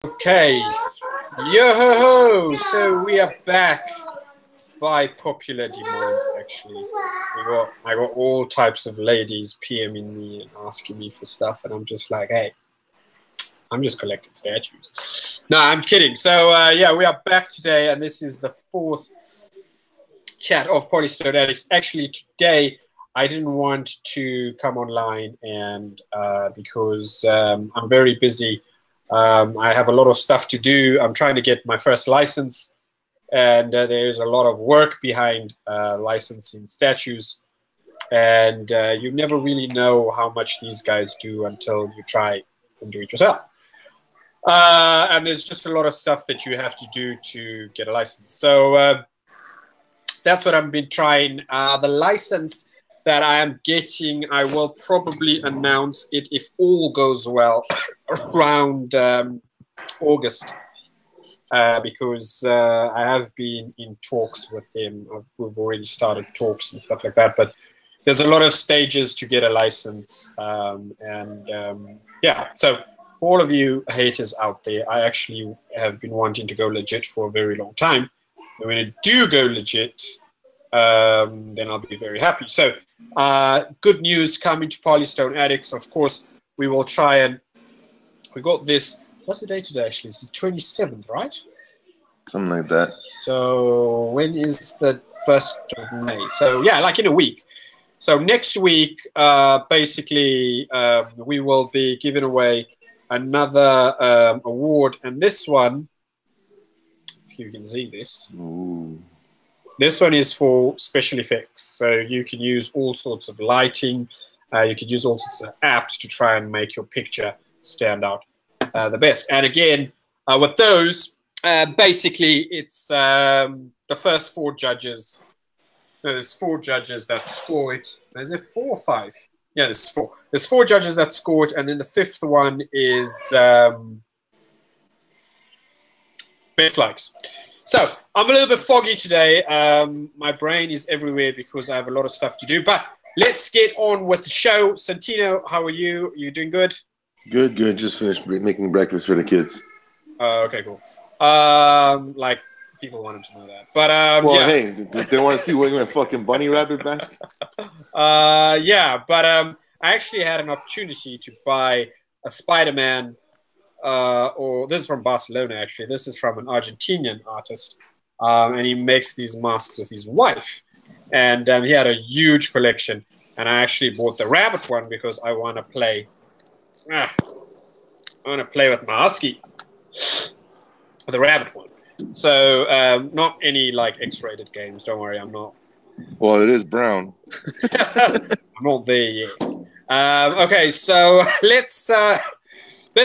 Okay, yo-ho-ho! So we are back by popular demand. Actually, I got all types of ladies PMing me and asking me for stuff, and I'm just like, hey, I'm just collecting statues. No, I'm kidding. So yeah, we are back today, and this is the fourth chat of Polystone Addicts. Actually, today I didn't want to come online, and because I'm very busy. I have a lot of stuff to do. I'm trying to get my first license, and there's a lot of work behind licensing statues. And you never really know how much these guys do until you try and do it yourself. And there's just a lot of stuff that you have to do to get a license. So that's what I've been trying. The license that I am getting, I will probably announce it, if all goes well, around August, because I have been in talks with him. We've already started talks and stuff like that, but there's a lot of stages to get a license. Yeah, so for all of you haters out there, I actually have been wanting to go legit for a very long time. And when I do go legit, then I'll be very happy. So good news coming to Polystone Addicts. Of course, we will try and we got this. What's the date today? Actually, it's the 27th, right? Something like that. So when is the 1st of May? So yeah, like in a week. So next week, basically, we will be giving away another award, and this one, if you can see this. Ooh. This one is for special effects, so you can use all sorts of lighting. You can use all sorts of apps to try and make your picture stand out the best. And again, with those, basically, it's the first 4 judges. No, there's 4 judges that score it. Is there 4 or 5? Yeah, there's 4. There's 4 judges that score it, and then the 5th one is best likes. So I'm a little bit foggy today. My brain is everywhere because I have a lot of stuff to do. But let's get on with the show. Santino, how are you? You doing good? Good, good. Just finished making breakfast for the kids. Okay, cool. Like people wanted to know that, but well, yeah. hey, they want to see what you're in a fucking bunny rabbit basket. Yeah, but I actually had an opportunity to buy a Spider-Man. Or this is from Barcelona, actually. This is from an Argentinian artist, and he makes these masks with his wife. And he had a huge collection, and I actually bought the rabbit one because I want to play. I want to play with my husky, the rabbit one. So not any like X-rated games. Don't worry, I'm not. Well, it is brown. I'm not there yet. Okay, so let's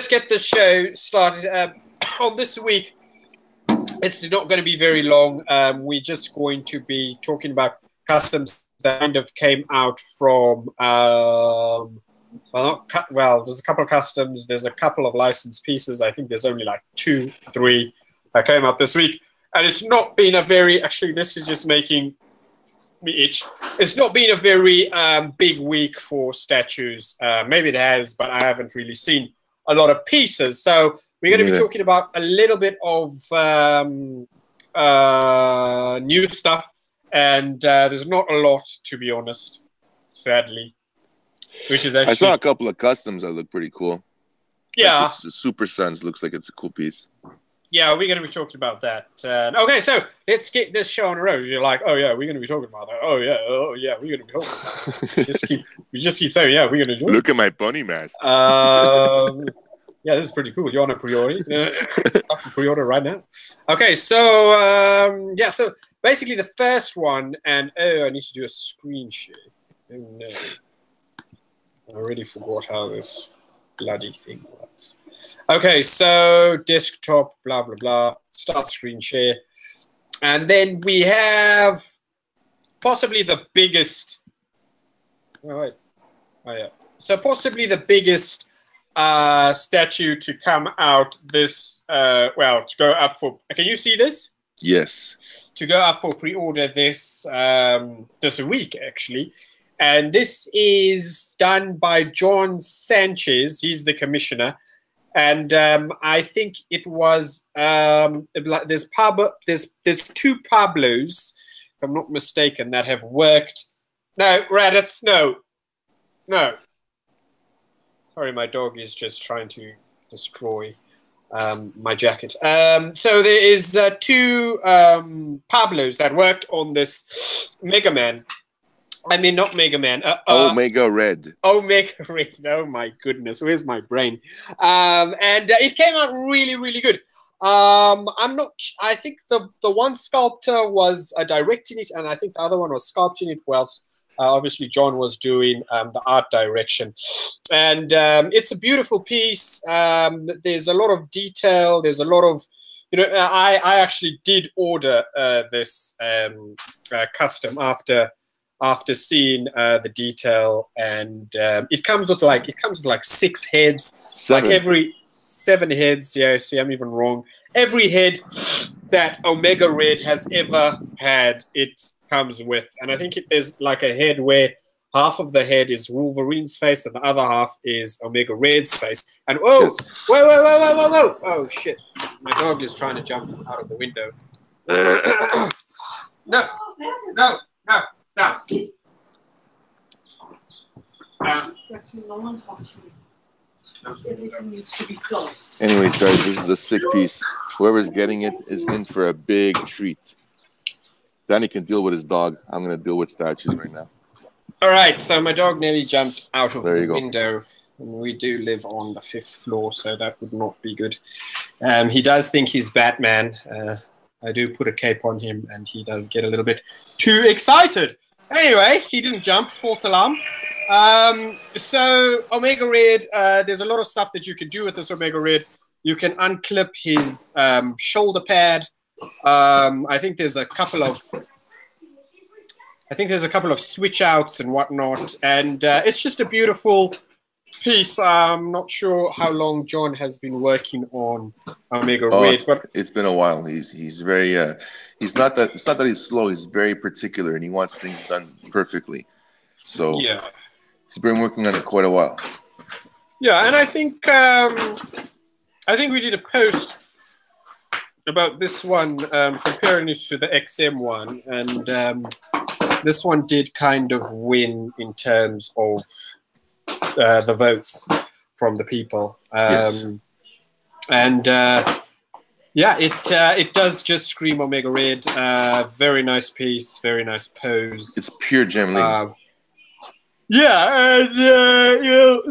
get the show started. On this week, it's not going to be very long. We're just going to be talking about customs that kind of came out from, well, there's a couple of customs. There's a couple of licensed pieces. I think there's only like 2, 3 that came out this week. And it's not been a very, actually, this is just making me itch. It's not been a very big week for statues. Maybe it has, but I haven't really seen a lot of pieces. So we're going to be talking about a little bit of new stuff, and there's not a lot, to be honest, sadly. Which is actually, I saw a couple of customs that look pretty cool. Yeah, like this Super Sons looks like it's a cool piece. Yeah, we're going to be talking about that. Okay, so let's get this show on the road. You're like, oh yeah, we're going to be talking about that. Oh yeah, we're going to be talking about that. We just keep saying, yeah, we're going to do it. Look at my bunny mask. Yeah, this is pretty cool. You want to pre-order? I can pre-order right now. Okay, so yeah, so basically the first one, and I need to do a screen share. Oh no, I already forgot how this bloody thing works. Okay, so desktop, blah blah blah. Start screen share, and then we have possibly the biggest. Oh wait, oh yeah. So possibly the biggest statue to come out this, well, to go up for, can you see this? Yes. To go up for pre-order this week, actually. And this is done by John Sanchez. He's the commissioner. and I think it was there's two Pablos, if I'm not mistaken, that have worked. No, Raditz, no. Sorry, my dog is just trying to destroy my jacket. So there is two Pablos that worked on this Mega Man. I mean, not Mega Man. Omega Red. Omega Red. Oh my goodness, where's my brain? And it came out really, really good. I'm not. I think the one sculptor was directing it, and I think the other one was sculpting it. Whilst obviously John was doing the art direction, and it's a beautiful piece. There's a lot of detail. There's a lot of, I actually did order this custom after seeing the detail, and it comes with like 6 heads, 7. like every 7 heads. Yeah, see, I'm even wrong. Every head that Omega Red has ever had, it comes with, and I think there's like a head where half of the head is Wolverine's face and the other half is Omega Red's face. And whoa, whoa! Oh shit! My dog is trying to jump out of the window. No. No one's watching. Everything needs to be closed. Anyways, guys, this is a sick piece. Whoever's getting it is in for a big treat. Danny can deal with his dog. I'm going to deal with statues right now. All right, so my dog nearly jumped out of the go. window. And we do live on the 5th floor, so that would not be good. He does think he's Batman. I do put a cape on him, and he does get a little bit too excited. Anyway, he didn't jump. False alarm. So Omega Red, there's a lot of stuff that you can do with this Omega Red. You can unclip his shoulder pad. I think there's a couple of switch outs and whatnot, and it's just a beautiful piece. I'm not sure how long John has been working on Omega Red, but it's been a while. He's very it's not that he's slow. He's very particular, and he wants things done perfectly. So yeah, he's been working on it quite a while. Yeah, and I think we did a post about this one, comparing it to the XM one, and this one did kind of win in terms of the votes from the people. Yes. And yeah, it does just scream Omega Red. Very nice piece, very nice pose. It's pure gem. Yeah, and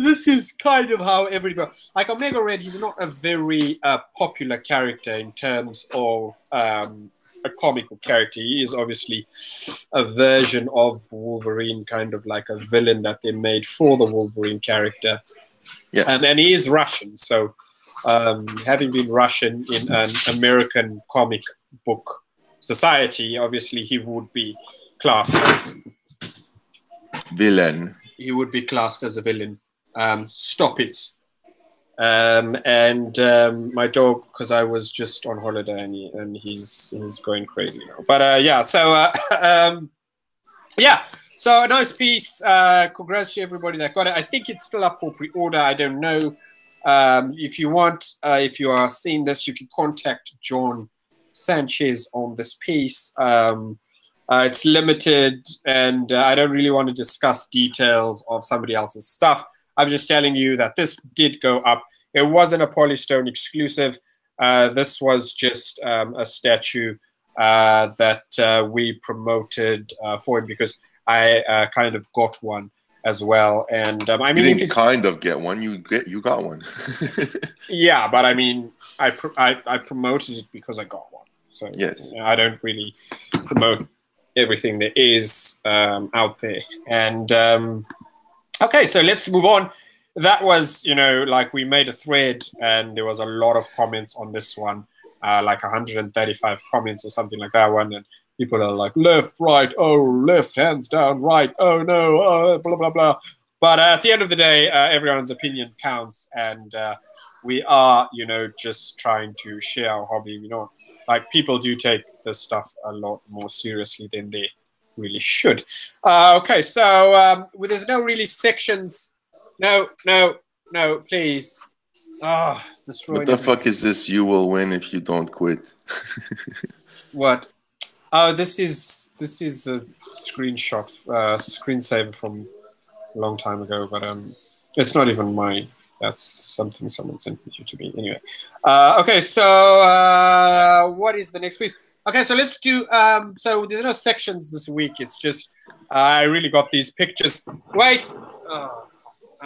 this is kind of how everybody, like Omega Red, he's not a very popular character in terms of a comic book character. He is obviously a version of Wolverine, kind of like a villain that they made for the Wolverine character. Yes. And he is Russian, so having been Russian in an American comic book society, obviously he would be classed as villain. He would be classed as a villain. Stop it. And my dog, because I was just on holiday, and he's going crazy now. But yeah, so yeah, so a nice piece. Congrats to everybody that got it. I think it's still up for pre-order. I don't know. If you want, if you are seeing this, you can contact John Sanchez on this piece. It's limited, and I don't really want to discuss details of somebody else's stuff. I'm just telling you that this did go up. It wasn't a Polystone exclusive. This was just a statue that we promoted for him, because I kind of got one as well. And I mean, you didn't kind of get one. You got one. Yeah, but I mean, I promoted it because I got one. So yes, I don't really promote everything there is out there. And okay, so let's move on. That was, like, we made a thread, and there was a lot of comments on this one, like 135 comments or something like that one, and people are like, left, right, oh, left, hands down, right, oh no, blah, blah, blah. But at the end of the day, everyone's opinion counts, and we are, just trying to share our hobby. Like, people do take this stuff a lot more seriously than they really should. Okay, so there's no really sections. No, please. Ah, it's destroyed. What the fuck is this? You will win if you don't quit. What? Oh, this is a screenshot, screensaver from a long time ago, but it's not even mine. That's something someone sent to me. Anyway, okay. So what is the next piece? Okay, so let's do. So there's no sections this week. It's just I really got these pictures. Wait.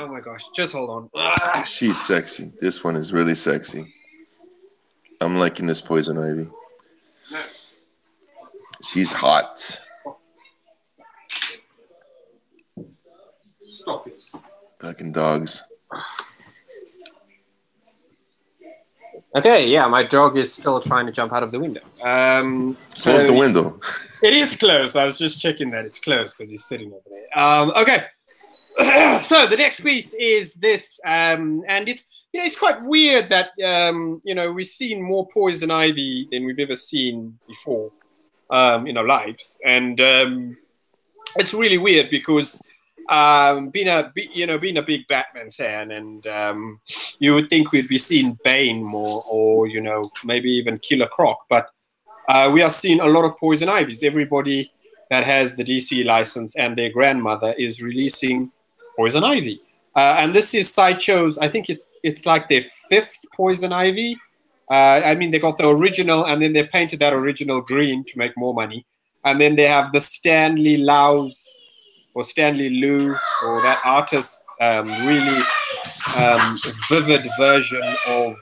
Oh my gosh! Just hold on. She's sexy. This one is really sexy. I'm liking this Poison Ivy. No. She's hot. Stop it. Fucking dogs. Okay, yeah, my dog is still trying to jump out of the window. So Close the window. It is closed. I was just checking that it's closed because he's sitting over there. Okay. So the next piece is this, and it's quite weird that we've seen more Poison Ivy than we've ever seen before in our lives, and it's really weird because being a big Batman fan, and you would think we'd be seeing Bane more, or maybe even Killer Croc, but we are seeing a lot of Poison Ivies. Everybody that has the DC license and their grandmother is releasing Poison Ivy, and this is Sideshow's. I think it's like their 5th Poison Ivy. I mean, they got the original, and then they painted that original green to make more money, and then they have the Stanley Lau's or Stanley Liu, or that artist's really vivid version of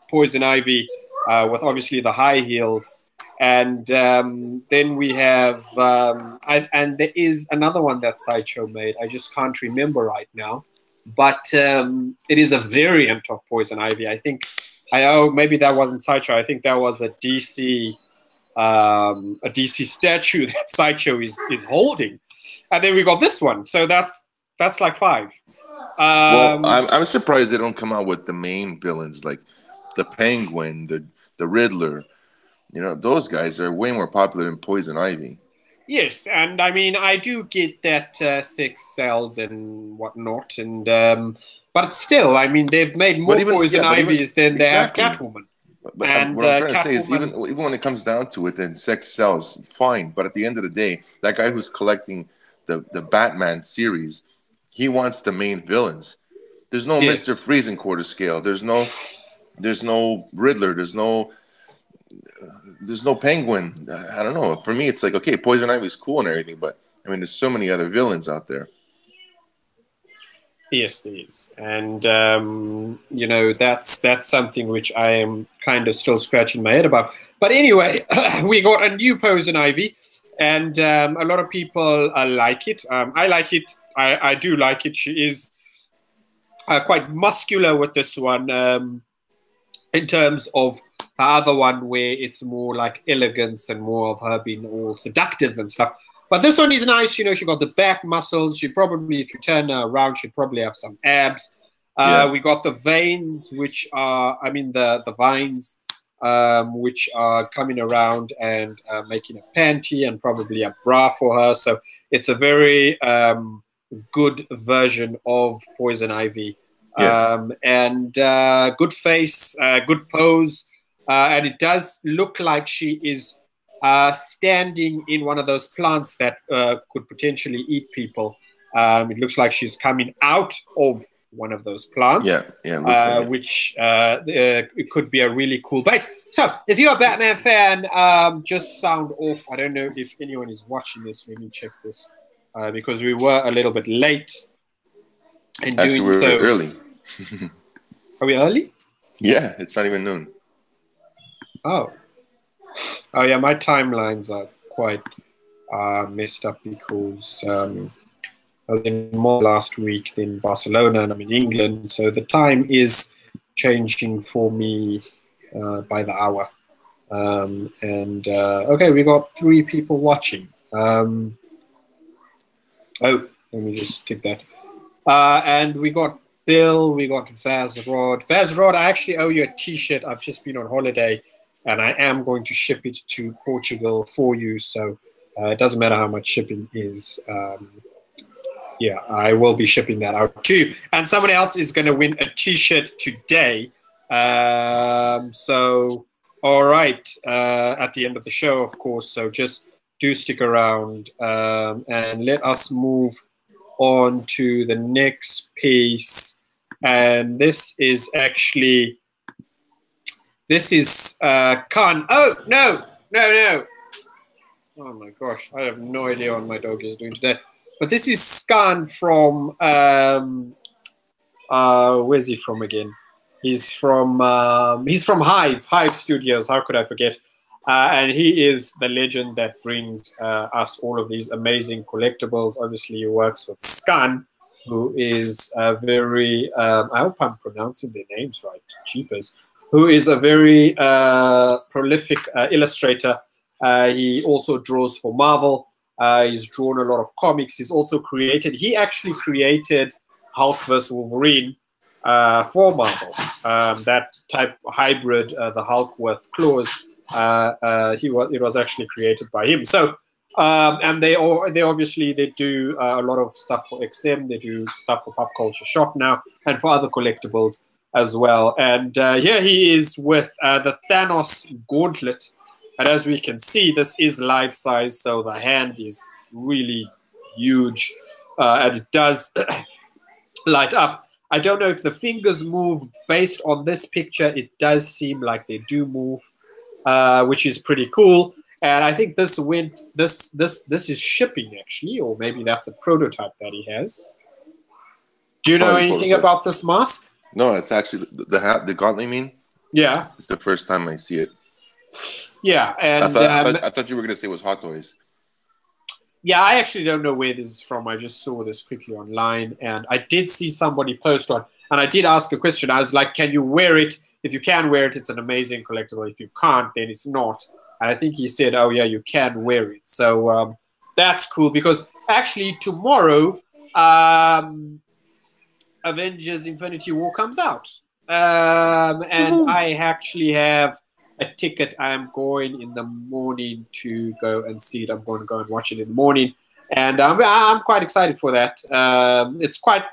Poison Ivy with obviously the high heels. And then we have, and there is another one that Sideshow made. I just can't remember right now, but it is a variant of Poison Ivy. I think, maybe that wasn't Sideshow. I think that was a DC statue that Sideshow is holding. And then we got this one. So that's like 5. Well, I'm surprised they don't come out with the main villains like the Penguin, the Riddler. Those guys are way more popular than Poison Ivy. Yes, and I mean, I do get that sex sells and whatnot, and but still, I mean, they've made more Poison Ivies than they have Catwoman. But what I'm trying to say is, even when it comes down to it, then sex sells, fine. But at the end of the day, that guy who's collecting the Batman series, he wants the main villains. There's no Mr. Freeze in quarter scale. There's no Riddler. There's no Penguin. I don't know. For me, it's like, okay, Poison Ivy's cool and everything, but I mean, there's so many other villains out there. Yes, there is, and that's something which I am kind of still scratching my head about. But anyway, we got a new Poison Ivy, and a lot of people like it. I like it. I do like it. She is quite muscular with this one, in terms of the other one where it's more like elegance and more of her being all seductive and stuff. But this one is nice. She got the back muscles. She probably, if you turn her around, she'd probably have some abs. We got the veins, which are, the vines, which are coming around and making a panty and probably a bra for her. So it's a very good version of Poison Ivy. Yes. And good face, good pose. And it does look like she is standing in one of those plants that could potentially eat people. It looks like she's coming out of one of those plants, which it could be a really cool base. So if you're a Batman fan, just sound off. I don't know if anyone is watching this. Let me check this, because we were a little bit late in Actually, doing we're so. early. Are we early? Yeah, it's not even noon. Oh yeah, my timelines are quite messed up because I was in more last week than Barcelona, and I'm in England, so the time is changing for me by the hour. Okay, we got 3 people watching. Oh, let me just tick that. And we got Bill, we got Vazrod. Vazrod, I actually owe you a t-shirt. I've just been on holiday, and I am going to ship it to Portugal for you, so it doesn't matter how much shipping is. Yeah, I will be shipping that out too. And someone else is going to win a T-shirt today. So, all right, at the end of the show, of course. So just do stick around and let us move on to the next piece. And this is actually, this is Khan. Oh, no. Oh my gosh, I have no idea what my dog is doing today. But this is Scan from, where's he from again? He's from Hive Studios. How could I forget? And he is the legend that brings us all of these amazing collectibles. Obviously, he works with Scan, who is a very, I hope I'm pronouncing their names right, Jeepers, who is a very prolific illustrator. He also draws for Marvel. He's drawn a lot of comics. He's also created, he actually created Hulk vs. Wolverine for Marvel. That type hybrid, the Hulk with claws, it was actually created by him. So, and they obviously, they do a lot of stuff for XM. They do stuff for Pop Culture Shop now and for other collectibles as well. And here he is with the Thanos Gauntlet. And as we can see, this is life size, so the hand is really huge, and it does light up. I don't know if the fingers move based on this picture. It does seem like they do move, which is pretty cool. And I think this is shipping actually, or maybe that's a prototype that he has. Do you know anything about this mask? No, it's actually the gauntlet. You mean? Yeah, it's the first time I see it. Yeah, and I thought you were going to say it was Hot Toys. Yeah, I actually don't know where this is from. I just saw this quickly online, and I did see somebody post on, and I did ask a question. I was like, can you wear it? If you can wear it, it's an amazing collectible. If you can't, then it's not. And I think he said, oh, yeah, you can wear it. So that's cool, because actually tomorrow, Avengers Infinity War comes out. And I actually have a ticket. I am going in the morning to go and see it. I'm going to go and watch it in the morning, and I'm quite excited for that. It's quite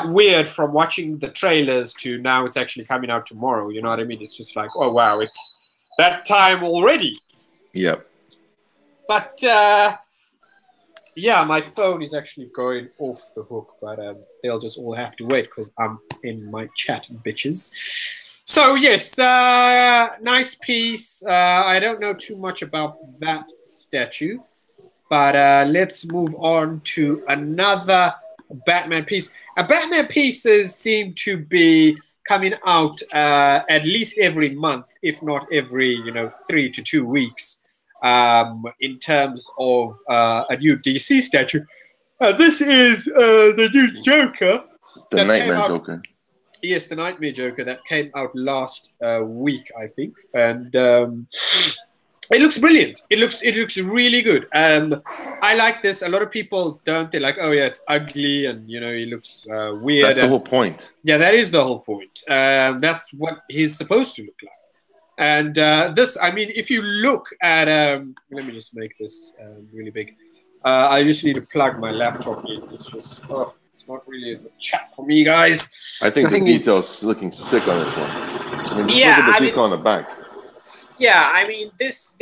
weird from watching the trailers to now it's actually coming out tomorrow. You know what I mean? It's just like, oh wow, it's that time already. Yeah. But yeah, my phone is actually going off the hook, but they'll just all have to wait because I'm in my chat, bitches. So yes, nice piece. I don't know too much about that statue, but let's move on to another Batman piece. Batman pieces seem to be coming out at least every month, if not every 3 to 2 weeks, in terms of a new DC statue. This is the new Joker. The Nightmare Joker. Yes, the Nightmare Joker that came out last week, I think, and it looks brilliant. It looks really good. I like this. A lot of people don't. They're like, oh yeah, it's ugly, and it looks weird. That's the whole point. Yeah, that is the whole point. That's what he's supposed to look like. And this, I mean, if you look at, let me just make this really big. I just need to plug my laptop in. It's just, it's not really a chat for me, guys. I think the detail's looking sick on this one. I mean, just look at the detail on the back. Yeah, I mean, this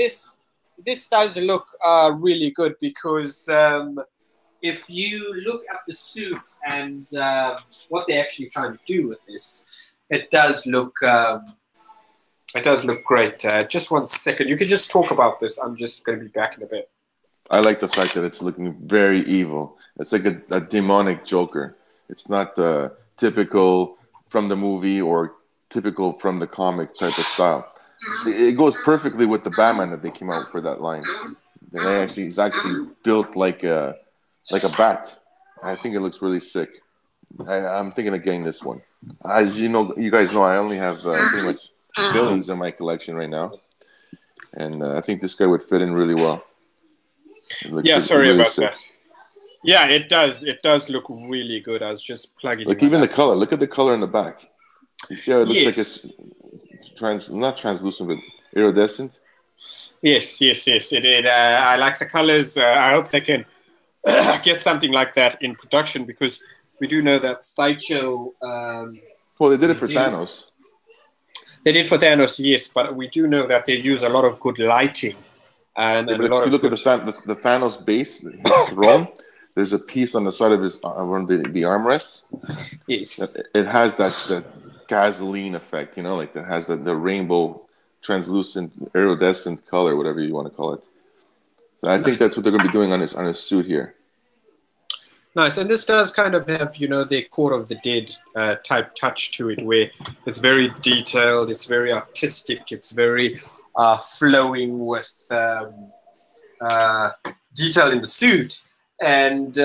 does look really good because if you look at the suit and what they're actually trying to do with this, it does look great. Just 1 second. You can just talk about this. I'm just going to be back in a bit. I like the fact that it's looking very evil. It's like a demonic Joker. It's not typical from the movie or typical from the comic type of style. It goes perfectly with the Batman that they came out for that line. He's actually built like a bat. I think it looks really sick. I'm thinking of getting this one. As you guys know, I only have pretty much villains in my collection right now, and I think this guy would fit in really well. Yeah, sorry really about sick. That. Yeah, it does. It does look really good. I was just plugging. Look, even the color. Look at the color in the back. You see how it looks like it's not translucent, but iridescent. Yes. It. I like the colors. I hope they can get something like that in production, because we do know that Sideshow. Well, they did it for Thanos. They did for Thanos, yes, but we do know that they use a lot of good lighting. And if you look at the Thanos base, his throne, there's a piece on the side of his around the armrest. Yes. It has that gasoline effect, you know, like that has the rainbow, translucent, iridescent color, whatever you want to call it. So I think that's what they're going to be doing on his suit here. Nice, and this does kind of have, you know, the Court of the Dead type touch to it, where it's very detailed, it's very artistic, it's very flowing with detail in the suit, and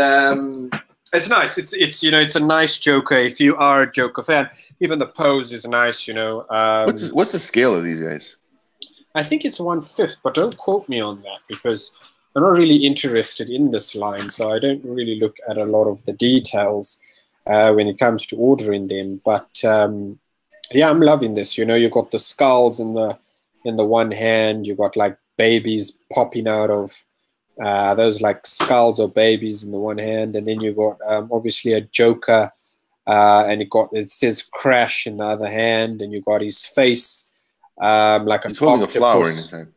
it's nice. It's you know, it's a nice Joker. If you are a Joker fan, even the pose is nice. You know, what's the scale of these guys? I think it's 1/5, but don't quote me on that, because I'm not really interested in this line, so I don't really look at a lot of the details when it comes to ordering them. But yeah, I'm loving this. You know, you got the skulls in the one hand, you got like babies popping out of those like skulls or babies in the one hand, and then you got obviously a Joker, and it says Crash in the other hand, and you got his face like an He's holding octopus. a flower in his hand.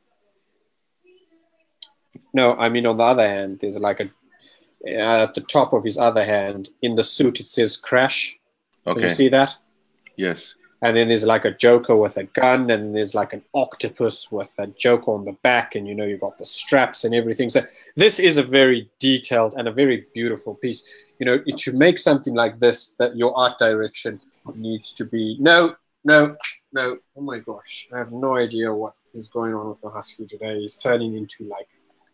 No, I mean on the other hand, there's like at the top of his other hand in the suit it says Crash. Okay. Can you see that? Yes. And then there's like a Joker with a gun, and there's like an octopus with a Joker on the back, and you know, you got the straps and everything. So this is a very detailed and a very beautiful piece. You know, to make something like this, that your art direction needs to be no. Oh my gosh, I have no idea what is going on with the Husky today. He's turning into like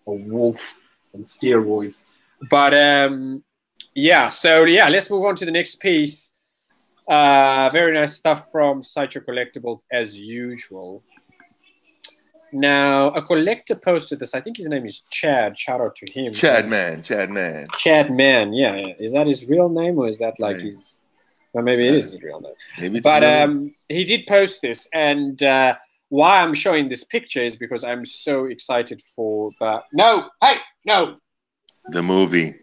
a wolf on steroids. But yeah, so yeah, let's move on to the next piece. Very nice stuff from Sideshow Collectibles as usual. Now, a collector posted this. I think his name is Chad. Shout out to him. Chad Man. Yeah. Is that his real name, or is that like his? Well, maybe it is his real name. Maybe. But he did post this, and why I'm showing this picture is because I'm so excited for the the movie.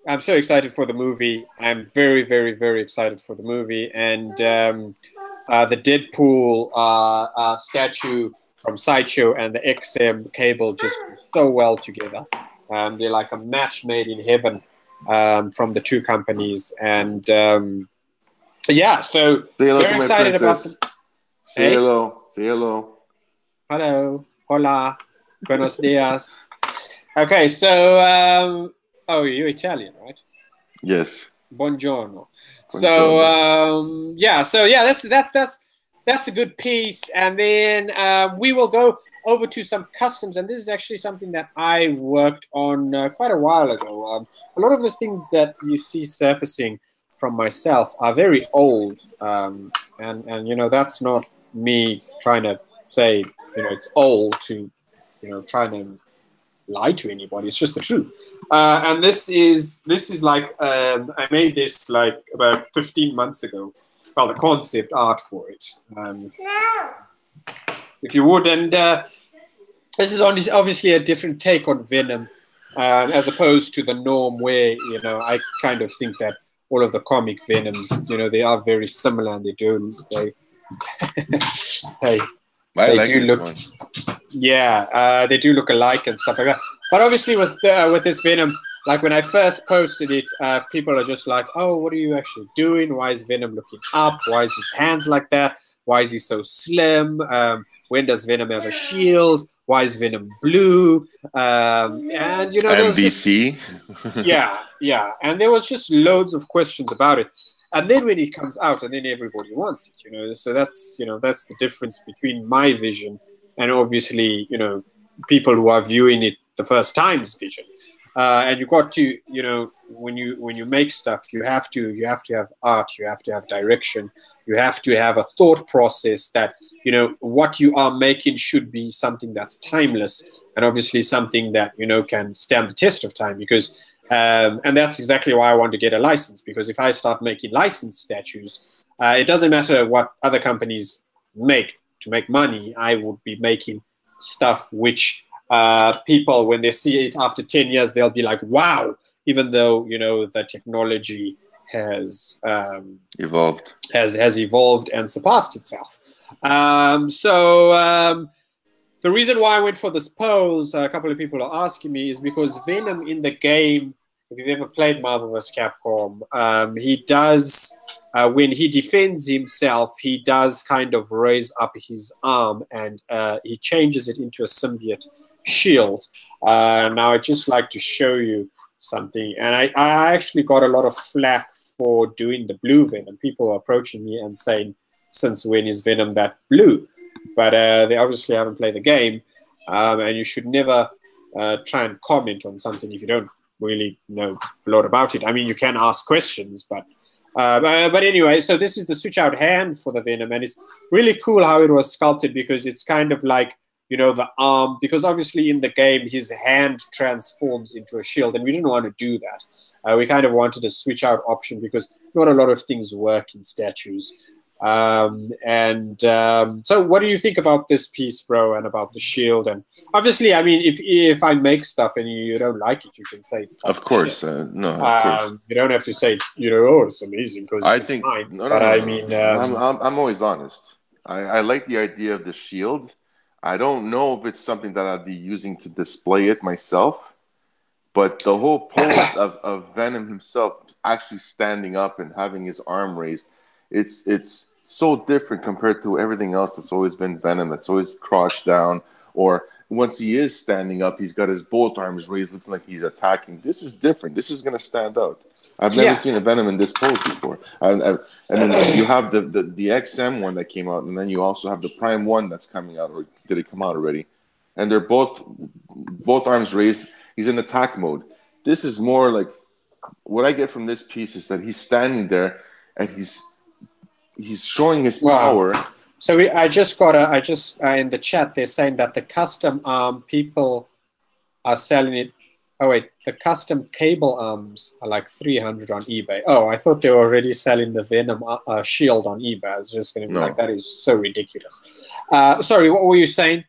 I'm so excited for the movie. I'm very, very, very excited for the movie. And the Deadpool statue from Sideshow and the XM cable just go so well together. They're like a match made in heaven from the two companies. And yeah, so very excited about them. Say hello. Say hello. Hello. Hola. Buenos dias. Okay, so... oh, you're Italian, right? Yes. Buongiorno. So that's a good piece. And then we will go over to some customs, and this is actually something that I worked on quite a while ago. A lot of the things that you see surfacing from myself are very old, and you know, that's not me trying to say, you know, it's old to, you know, trying to lie to anybody. It's just the truth. And this is like I made this like about 15 months ago. Well, the concept art for it, if you would. And this is obviously a different take on Venom, as opposed to the norm where, you know, I kind of think that all of the comic Venoms, you know, they are very similar, and they do look. Yeah, they do look alike and stuff like that. But obviously with this Venom, like when I first posted it, people are just like, oh, what are you actually doing? Why is Venom looking up? Why is his hands like that? Why is he so slim? When does Venom have a shield? Why is Venom blue? And, you know, MVC? Yeah. And there was just loads of questions about it. And then when it comes out, and then everybody wants it, you know. So that's, you know, that's the difference between my vision and obviously, you know, people who are viewing it the first time's vision. And you got to, you know, when you make stuff, you have to have art, you have to have direction, you have to have a thought process that, you know, what you are making should be something that's timeless, and obviously something that, you know, can stand the test of time. Because and that's exactly why I want to get a license, because if I start making licensed statues, it doesn't matter what other companies make to make money. I would be making stuff which people, when they see it after 10 years, they'll be like, wow, even though, you know, the technology has evolved, has evolved and surpassed itself. The reason why I went for this pose, a couple of people are asking me, is because Venom in the game, if you've ever played Marvel vs. Capcom, he does, when he defends himself, he does kind of raise up his arm and he changes it into a symbiote shield. Now I'd just like to show you something. And I actually got a lot of flack for doing the blue Venom. People are approaching me and saying, since when is Venom that blue? But they obviously haven't played the game, and you should never try and comment on something if you don't really know a lot about it. I mean, you can ask questions, but anyway, so this is the switch out hand for the Venom, and it's really cool how it was sculpted, because it's kind of like, you know, the arm, because obviously in the game his hand transforms into a shield, and we didn't want to do that. We kind of wanted a switch out option because not a lot of things work in statues. So what do you think about this piece, bro, and about the shield? And obviously, I mean, if I make stuff and you don't like it, you can say it's of course, no, of course. You don't have to say, you know, oh, it's amazing, because I it's think fine. no, but no, I no, mean, I'm always honest. I like the idea of the shield. I don't know if it's something that I'd be using to display it myself, but the whole pose of Venom himself actually standing up and having his arm raised, it's so different compared to everything else that's always been Venom, that's always crouched down, or once he is standing up, he's got his both arms raised, looking like he's attacking. This is different. This is going to stand out. I've never seen a Venom in this pose before. And then you have the XM one that came out, and then you also have the Prime one that's coming out, or did it come out already? And they're both arms raised. He's in attack mode. This is more like, what I get from this piece is that he's standing there and he's showing his power. So I just in the chat they're saying that the custom arm people are selling it. Oh wait, the custom cable arms are like 300 on eBay. Oh, I thought they were already selling the Venom shield on eBay. I was just going to be like, that is so ridiculous. Sorry, what were you saying?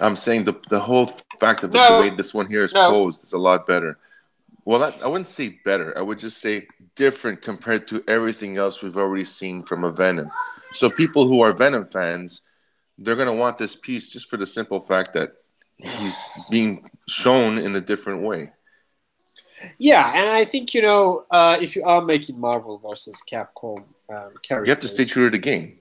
I'm saying the whole fact that the way this one here is posed is a lot better. Well, I wouldn't say better. I would just say different compared to everything else we've already seen from a Venom. So people who are Venom fans, they're going to want this piece just for the simple fact that he's being shown in a different way. Yeah, and I think, you know, if you are making Marvel versus Capcom characters, you have to stay true to the game.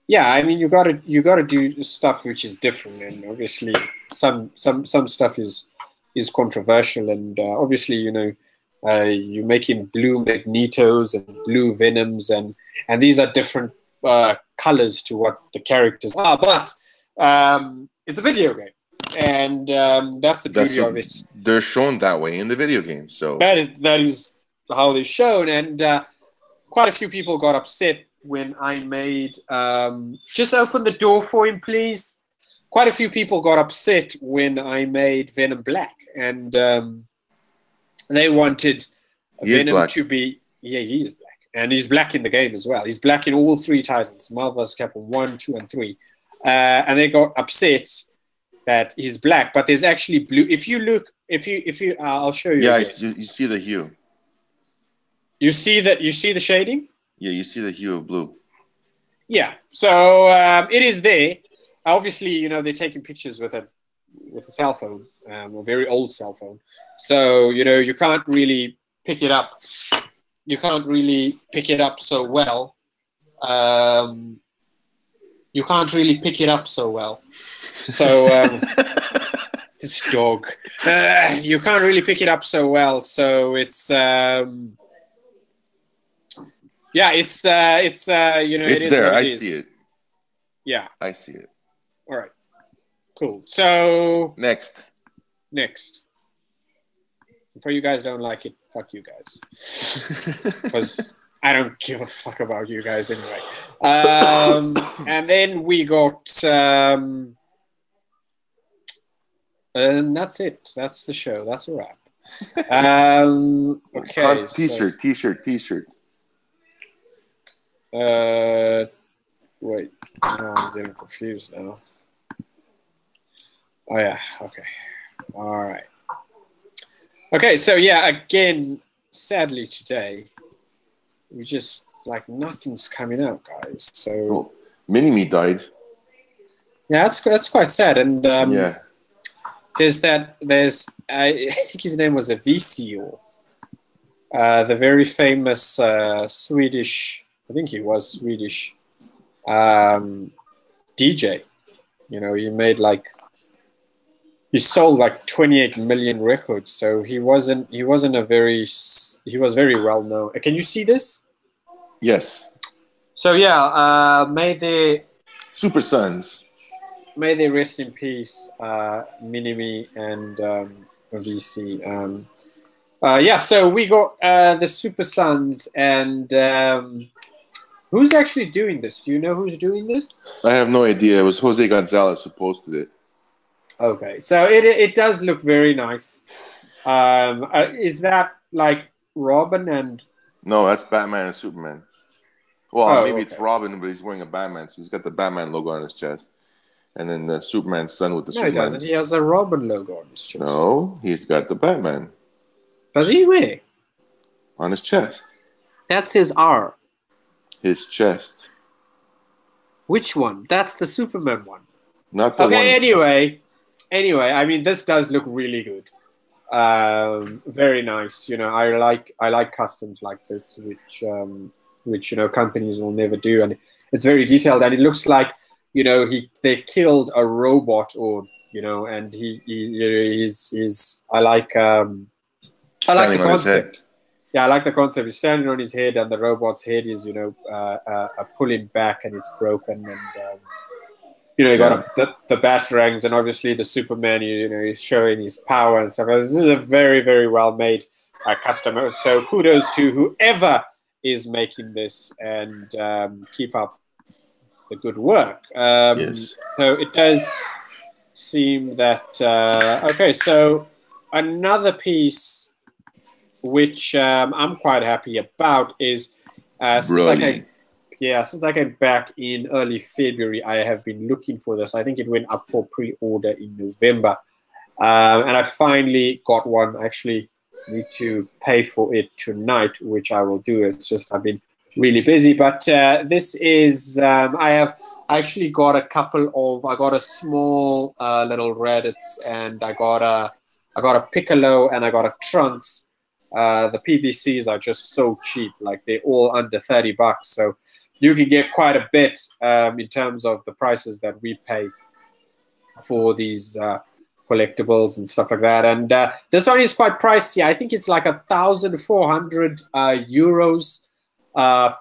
Yeah, I mean, you gotta do stuff which is different, and obviously some stuff is controversial, and obviously, you know, you're making blue Magnetos and blue Venoms, and these are different colors to what the characters are, but it's a video game, and that's the beauty of it. They're shown that way in the video game, so that is how they're shown, and quite a few people got upset when I made just open the door for him, please. Quite a few people got upset when I made Venom black, and they wanted Venom to be he is black, and he's black in the game as well. He's black in all three titles: Marvel vs. Capcom 1, 2, and 3. And they got upset that he's black, but there's actually blue. If you look, if you, I'll show you. Yeah, you see the hue. You see the shading. Yeah, you see the hue of blue. Yeah, so it is there. Obviously, you know, they're taking pictures with a cell phone, a very old cell phone. So, you know, you can't really pick it up. You can't really pick it up so well. You can't really pick it up so well. So, this dog. You can't really pick it up so well. So it's... yeah, it's you know, it's there. I see it. Yeah, I see it. All right, cool. So next. If you guys don't like it, fuck you guys, because I don't give a fuck about you guys anyway. And then we got, and that's it. That's the show. That's a wrap. Okay. T-shirt. Wait, no, I'm getting confused now. Oh yeah, okay. All right. Okay, so yeah, again, sadly today, we just like nothing's coming out, guys. So Mini-Me died. yeah, that's quite sad. And yeah, there's I think his name was Avicii, or the very famous Swedish. I think he was Swedish DJ. You know, he sold like 28 million records. So he was very well known. Can you see this? Yes. So yeah, Super Sons. May they rest in peace, Minimi and VC. Yeah, so we got the Super Sons, and who's actually doing this? Do you know who's doing this? I have no idea. It was Jose Gonzalez who posted it. Okay, so it does look very nice. Is that like Robin and? No, that's Batman and Superman. Well, maybe okay. it's Robin, but he's wearing a Batman, so he's got the Batman logo on his chest. And then the Superman's son with the Superman. No, he doesn't. He has the Robin logo on his chest. No, he's got the Batman. Does he wear? On his chest. That's his R. His chest. Which one? That's the Superman one. Not the one. Okay, anyway, I mean, this does look really good. Very nice. You know, I like customs like this, which you know companies will never do, and it's very detailed, and it looks like, you know, they killed a robot, or you know, and he's I like the concept. Yeah, I like the concept. He's standing on his head, and the robot's head is, you know, pulling back, and it's broken, and you know, you got the batarangs, and obviously the Superman. You know, he's showing his power and stuff. This is a very, very well made customer. So kudos to whoever is making this, and keep up the good work. Yes. So it does seem that okay. So another piece which I'm quite happy about is since I came back in early February, I have been looking for this. I think it went up for pre-order in November, and I finally got one. I actually need to pay for it tonight, which I will do. It's just I've been really busy, but this is I actually got a couple of. I got a small little Raditz, and I got a Piccolo, and I got a Trunks. The PVCs are just so cheap, like they're all under $30, so you can get quite a bit in terms of the prices that we pay for these collectibles and stuff like that. And this one is quite pricey. I think it's like 1,400 euros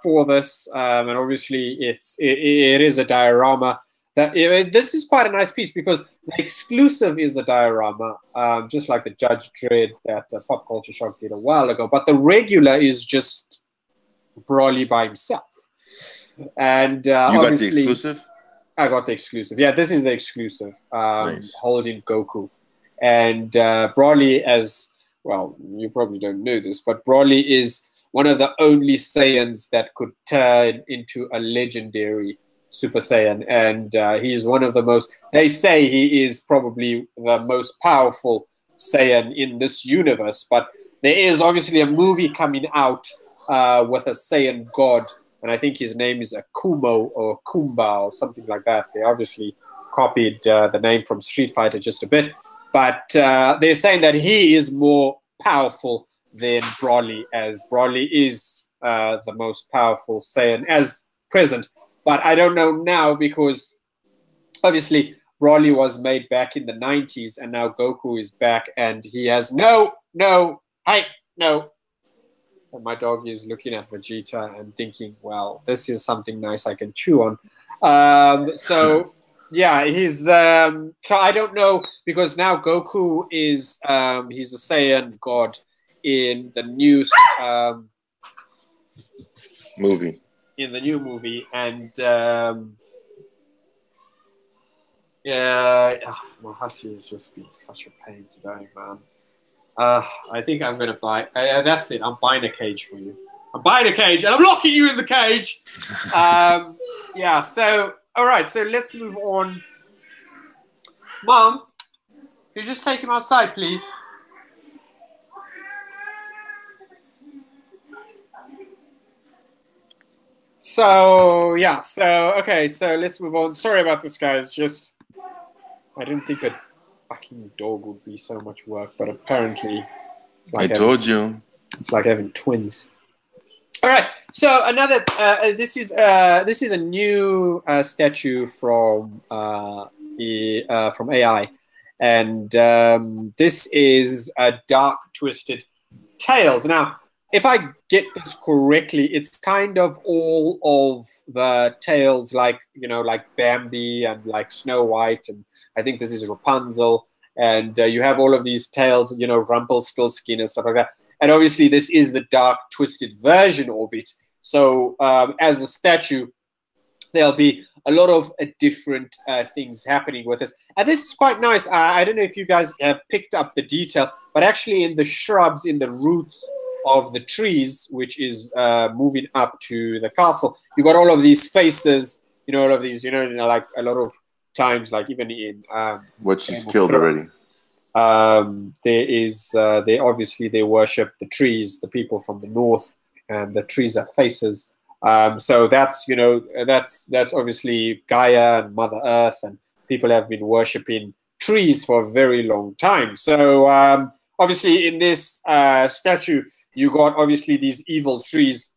for this, and obviously it is a diorama. This is quite a nice piece because the exclusive is a diorama, just like the Judge Dredd that Pop Culture Shock did a while ago. But the regular is just Broly by himself. And you got the exclusive? I got the exclusive. Yeah, this is the exclusive, nice. Holding Goku. And Broly, as well, you probably don't know this, but Broly is one of the only Saiyans that could turn into a legendary Super Saiyan, and he's one of the most, they say he is probably the most powerful Saiyan in this universe, but there is obviously a movie coming out with a Saiyan God, and I think his name is Akumo or Kumba or something like that. They obviously copied the name from Street Fighter just a bit, but they're saying that he is more powerful than Broly, as Broly is the most powerful Saiyan as present. But I don't know now because obviously Broly was made back in the 90s, and now Goku is back, and he has no. And my dog is looking at Vegeta and thinking, well, this is something nice I can chew on. So yeah, he's so I don't know, because now Goku is he's a Saiyan God in the new movie. In the new movie, and yeah, my hussy has just been such a pain today, man. I think I'm gonna buy. That's it. I'm buying a cage for you. I'm buying a cage, and I'm locking you in the cage. Yeah. So, all right. So let's move on. Mom, you just take him outside, please? So yeah, okay, so let's move on. Sorry about this, guys. Just I didn't think a fucking dog would be so much work, but apparently, it's like I told you. It's like having twins. All right. So another. This is a new statue from AI, and this is a dark twisted tails. Now, if I get this correctly, it's kind of all of the tales, like like Bambi and like Snow White, and I think this is Rapunzel, and you have all of these tales, Rumpelstiltskin and stuff like that. And obviously, this is the dark, twisted version of it. So, as a statue, there'll be a lot of different things happening with this. And this is quite nice. I don't know if you guys have picked up the detail, but actually in the shrubs, in the roots of the trees, which is moving up to the castle, you got all of these faces, all of these, like a lot of times, like even in... what she's killed already. They worship the trees, the people from the north, and the trees are faces. So that's that's obviously Gaia and Mother Earth, and people have been worshipping trees for a very long time. So obviously in this statue, you got obviously these evil trees.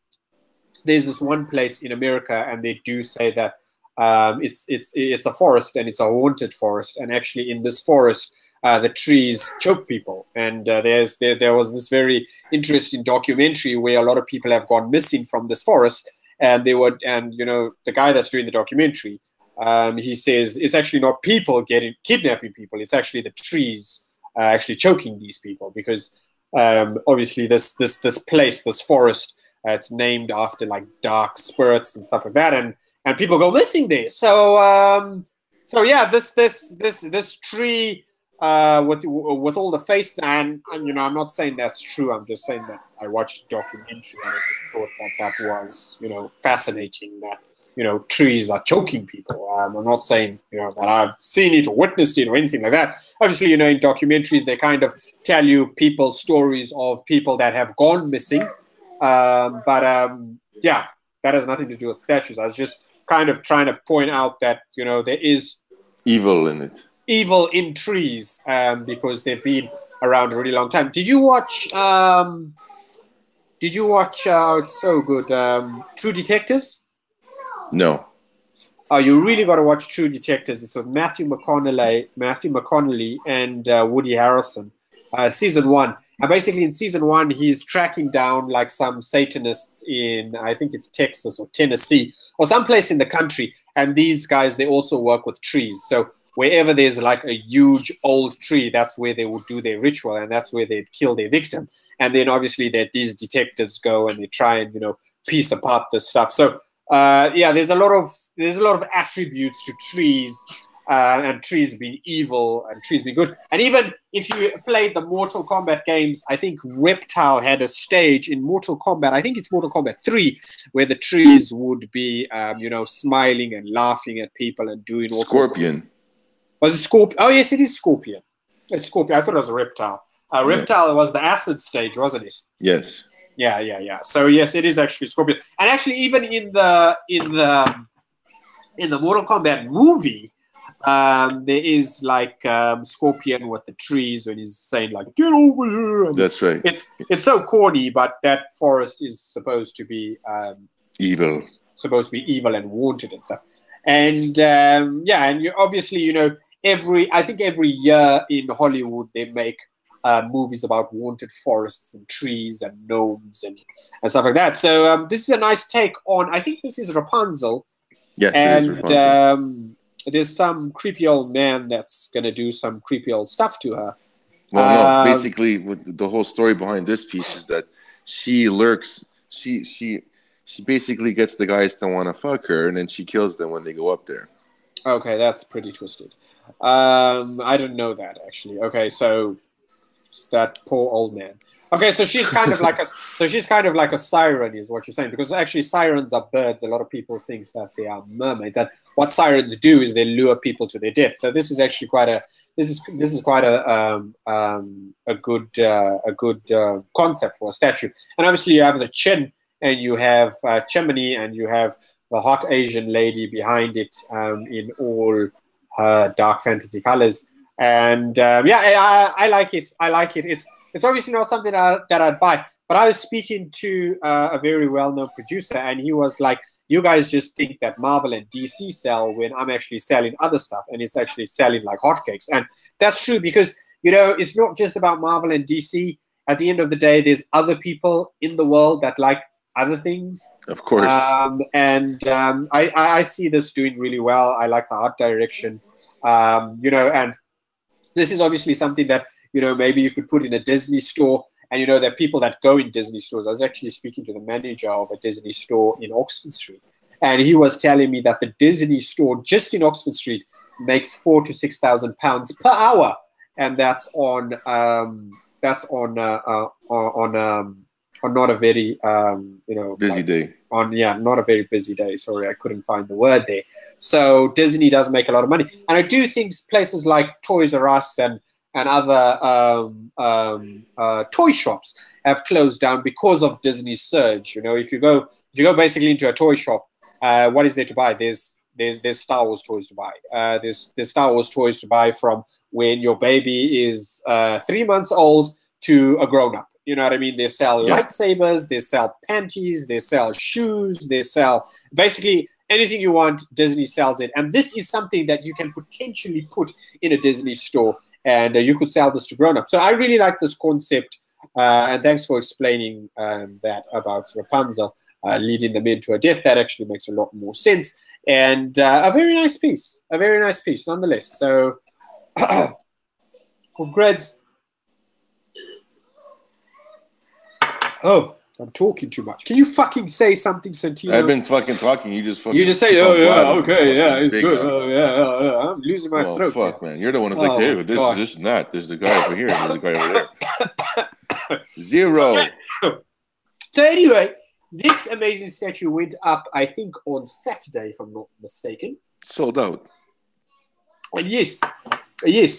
There's this one place in America, and they do say that it's a forest, and it's a haunted forest, and actually in this forest, the trees choke people, and there was this very interesting documentary where a lot of people have gone missing from this forest, and the guy that's doing the documentary, he says it's actually not people kidnapping people, it's actually the trees actually choking these people, because obviously this place, this forest, it's named after like dark spirits and stuff like that, and people go missing there. So yeah, this tree. With all the faces, and I'm not saying that's true. I'm just saying that I watched a documentary and I thought that was fascinating. That trees are choking people. I'm not saying that I've seen it or witnessed it or anything like that. Obviously, in documentaries they kind of tell you stories of people that have gone missing. Yeah, that has nothing to do with statues. I was just kind of trying to point out that there is evil in it. Evil in trees, because they've been around a really long time. Did you watch? Oh, it's so good. True Detectives. No. Oh, you really got to watch True Detectives. It's with Matthew McConaughey, and Woody Harrelson. Season 1. And basically, in season 1, he's tracking down like some Satanists in, I think it's Texas or Tennessee or someplace in the country. And these guys, they also work with trees. So wherever there's like a huge old tree, that's where they would do their ritual, and that's where they'd kill their victim. And then obviously these detectives go and they try and piece apart this stuff. So yeah, there's a lot of attributes to trees, and trees being evil and trees being good. And even if you played the Mortal Kombat games, I think Reptile had a stage in Mortal Kombat. I think it's Mortal Kombat 3, where the trees would be smiling and laughing at people and doing all Scorpion. Was it Scorpion? Oh, yes, it is Scorpion. It's Scorpion. I thought it was a Reptile. Reptile was the acid stage, wasn't it? Yes. Yeah. So yes, it is actually Scorpion. And actually, even in the Mortal Kombat movie, there is like Scorpion with the trees when he's saying like "Get over here." And that's right. It's so corny, but that forest is supposed to be evil. Supposed to be evil and haunted and stuff. And yeah, and obviously I think every year in Hollywood they make movies about haunted forests and trees and gnomes and stuff like that. So this is a nice take on. I think this is Rapunzel. Yes, and it is Rapunzel. There's some creepy old man that's gonna do some creepy old stuff to her. Well, no, basically, with the whole story behind this piece is that she lurks. She basically gets the guys to want to fuck her, and then she kills them when they go up there. Okay, that's pretty twisted. I didn't know that actually. Okay, so that poor old man. Okay, so she's kind of like a siren, is what you're saying, because actually sirens are birds. A lot of people think that they are mermaids. And what sirens do is they lure people to their death. So this is actually quite a good concept for a statue. And obviously you have the chin, and you have Chimney, and you have the hot Asian lady behind it in all her dark fantasy colors. And yeah, I like it. I like it. It's obviously not something that I'd buy. But I was speaking to a very well-known producer, and he was like, you guys just think that Marvel and DC sell when I'm actually selling other stuff, and it's actually selling like hotcakes. And that's true because, you know, it's not just about Marvel and DC. At the end of the day, there's other people in the world that like other things. Of course. I see this doing really well. I like the art direction, you know, and this is obviously something that, you know, maybe you could put in a Disney store. And, you know, there are people that go in Disney stores. I was actually speaking to the manager of a Disney store in Oxford Street. And he was telling me that the Disney store just in Oxford Street makes £4,000 to £6,000 per hour. And that's on not a very, you know, busy day. Not a very busy day. Sorry, I couldn't find the word there. So Disney does make a lot of money. And I do think places like Toys R Us and other toy shops have closed down because of Disney's surge. You know, if you go basically into a toy shop, what is there to buy? There's Star Wars toys to buy. There's Star Wars toys to buy from when your baby is 3 months old to a grown up. You know what I mean? They sell lightsabers, they sell panties, they sell shoes, they sell basically anything you want. Disney sells it, and this is something that you can potentially put in a Disney store. And you could sell this to grown-ups. So I really like this concept. And thanks for explaining that about Rapunzel leading them into a death. That actually makes a lot more sense. And a very nice piece. A very nice piece, nonetheless. So, congrats. Oh, I'm talking too much. Can you fucking say something, Santino? I've been fucking talking. You just say, oh yeah, okay, yeah, it's good. Oh yeah. I'm losing my throat. Fuck, man. You're the one who's like, hey, this and that. There's the guy over here. There's the guy over there. Zero. Okay. So anyway, this amazing statue went up, I think, on Saturday, if I'm not mistaken. Sold out. And yes.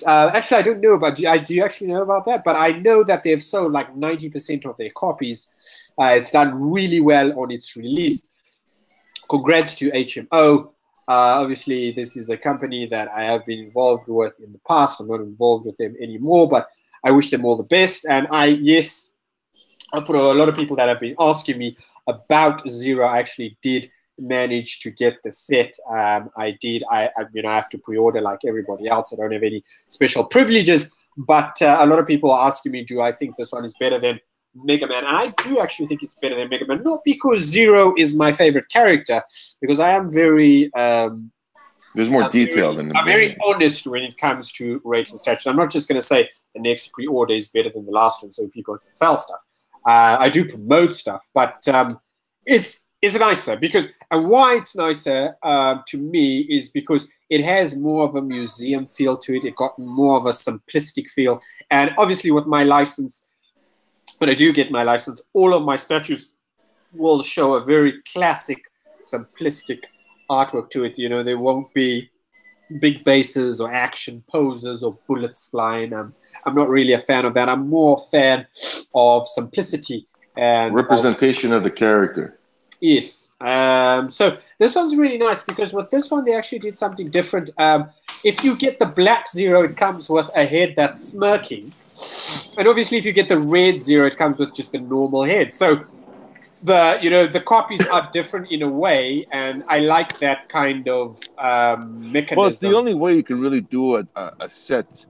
Actually, I don't know about. Do you actually know about that? But I know that they've sold like 90% of their copies. It's done really well on its release. Congrats to HMO. Obviously, this is a company that I have been involved with in the past. I'm not involved with them anymore, but I wish them all the best. And for a lot of people that have been asking me about Zero, I actually did manage to get the set. I have to pre-order like everybody else. I don't have any special privileges, but a lot of people are asking me, do I think this one is better than Mega Man? And I do actually think it's better than Mega Man, not because Zero is my favorite character, because I am very there's more detail than the I'm very honest when it comes to rating statues. I'm not just going to say the next pre-order is better than the last one so people can sell stuff. I do promote stuff, but it's nicer because, and why it's nicer to me is because it has more of a museum feel to it. It got more of a simplistic feel. And obviously with my license, when I do get my license, all of my statues will show a very classic, simplistic artwork to it. You know, there won't be big bases or action poses or bullets flying. I'm not really a fan of that. I'm more a fan of simplicity and representation of the character. Yes. So this one's really nice because with this one, they actually did something different. If you get the black Zero, it comes with a head that's smirking. And obviously, if you get the red Zero, it comes with just a normal head. So the copies are different in a way, and I like that kind of mechanism. Well, it's the only way you can really do a set.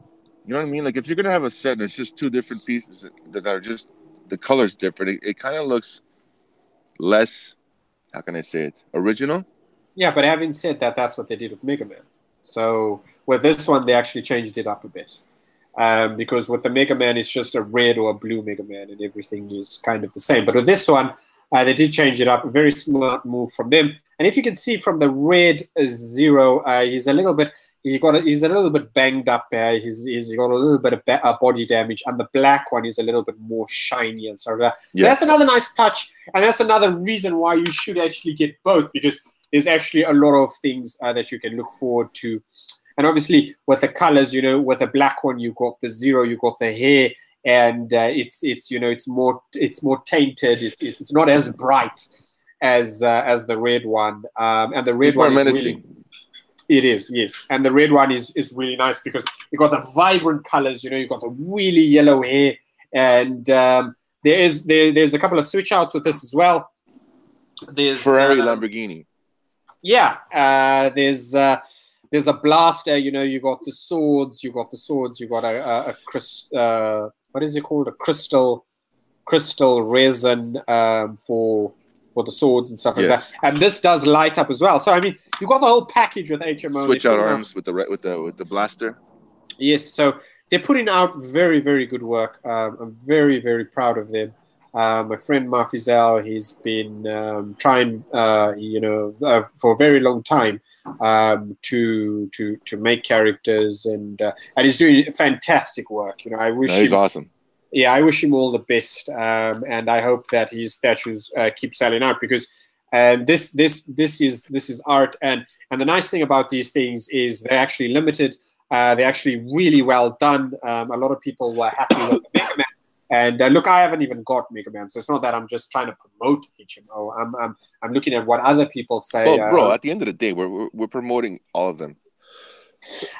You know what I mean? Like if you're gonna have a set and it's just two different pieces that are just the colors different, it kind of looks less, how can I say it, original? Yeah, but having said that, that's what they did with Mega Man. So with this one, they actually changed it up a bit. Because with the Mega Man, it's just a red or a blue Mega Man, and everything is kind of the same. But with this one, they did change it up. A very smart move from them. And if you can see from the red Zero, he's a little bit banged up. He's got a little bit of body damage, and the black one is a little bit more shiny and stuff like that. So that's another nice touch, and that's another reason why you should actually get both, because there's actually a lot of things that you can look forward to. And obviously, with the colors, you know, with the black one, you got the Zero, you got the hair, and it's you know, it's more tainted. It's not as bright as the red one. And the red it's one more is menacing. really, it is, yes. And the red one is really nice because you got the vibrant colors. You know, you got the really yellow hair, and there's a couple of switch outs with this as well. There's Ferrari, Lamborghini. Yeah, there's a blaster. You know, you got the swords. You got a what is it called? A crystal resin for the swords and stuff like that. And this does light up as well. So I mean, you got the whole package with HMO. Switch out arms with the blaster. Yes, so they're putting out very, very good work. I'm very, very proud of them. My friend Mafizel, he's been trying, you know, for a very long time to make characters, and he's doing fantastic work. You know, I wish he's awesome. Yeah, I wish him all the best, and I hope that his statues keep selling out, because this is art, and the nice thing about these things is they're actually limited. They're actually really well done. A lot of people were happy with the Mega Man. And look, I haven't even got Mega Man, so it's not that I'm just trying to promote HMO. I'm looking at what other people say. Well, bro, at the end of the day, we're promoting all of them.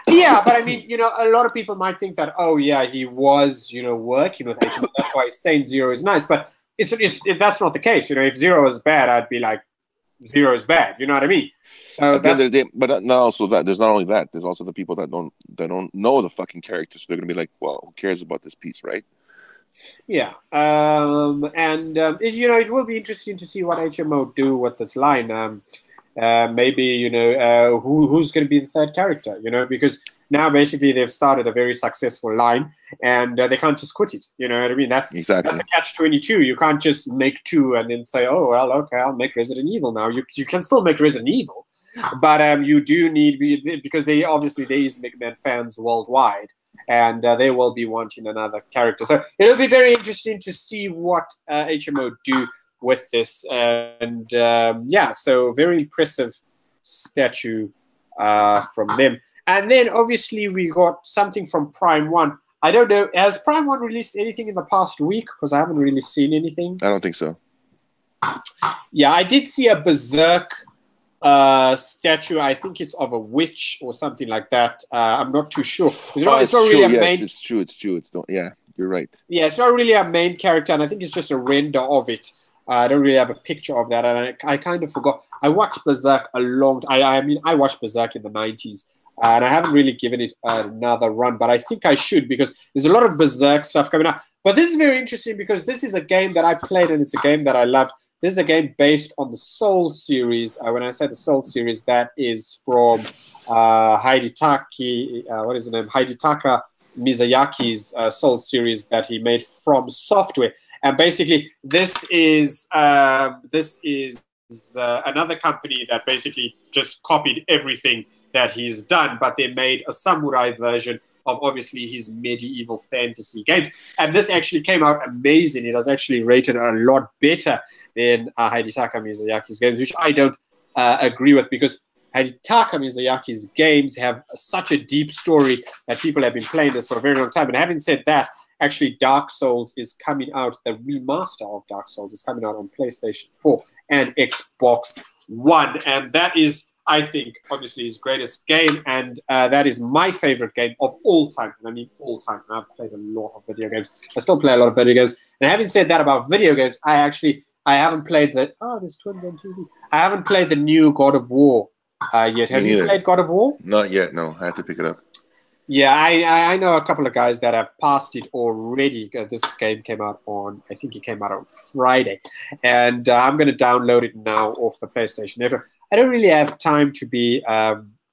Yeah, but I mean, you know, a lot of people might think that, oh yeah, he was, you know, working with HMO. That's why saying Zero is nice. But that's not the case. You know, if Zero is bad, I'd be like, Zero is bad. You know what I mean? So at the end of the day, but not also that. There's not only that. There's also the people that don't know the fucking character, so they're gonna be like, well, who cares about this piece, right? Yeah, you know, it will be interesting to see what HMO do with this line. Maybe, you know, who's going to be the third character, you know, because now basically they've started a very successful line, and they can't just quit it. You know what I mean? That's the catch-22. You can't just make two and then say, oh, well, okay, I'll make Resident Evil now. You can still make Resident Evil, but you do need, because there is Mega Man fans worldwide, and they will be wanting another character. So it'll be very interesting to see what HMO do with this. And yeah, so very impressive statue from them. And then obviously we got something from Prime 1. I don't know, has Prime 1 released anything in the past week? Because I haven't really seen anything. I don't think so. Yeah, I did see a Berserk statue. I think it's of a witch or something like that. I'm not too sure. It's not really a main. It's true. Yeah, you're right. Yeah, it's not really a main character, and I think it's just a render of it. I don't really have a picture of that, and I kind of forgot. I watched Berserk a long time. I mean, I watched Berserk in the 90s, and I haven't really given it another run, but I think I should, because there's a lot of Berserk stuff coming out. But this is very interesting, because this is a game that I played, and it's a game that I loved. This is a game based on the Soul series. When I say the Soul series, that is from Hidetaka Miyazaki's Soul series that he made from Software. And basically, this is another company that basically just copied everything that he's done, but they made a samurai version of obviously his medieval fantasy games. And this actually came out amazing. It was actually rated a lot better than Hidetaka Miyazaki's games, which I don't agree with, because Hidetaka Miyazaki's games have such a deep story that people have been playing this for a very long time. And having said that, actually Dark Souls is coming out, the remaster of Dark Souls is coming out on PlayStation 4 and Xbox One. And that is, I think, obviously his greatest game, and that is my favorite game of all time. And I mean all time. And I've played a lot of video games. I still play a lot of video games. And having said that about video games, I haven't played there's twins on TV. I haven't played the new God of War yet. Have you played God of War? Not yet, no. I have to pick it up. Yeah, I know a couple of guys that have passed it already. This game came out on Friday. And I'm going to download it now off the PlayStation Network. I don't really have time to be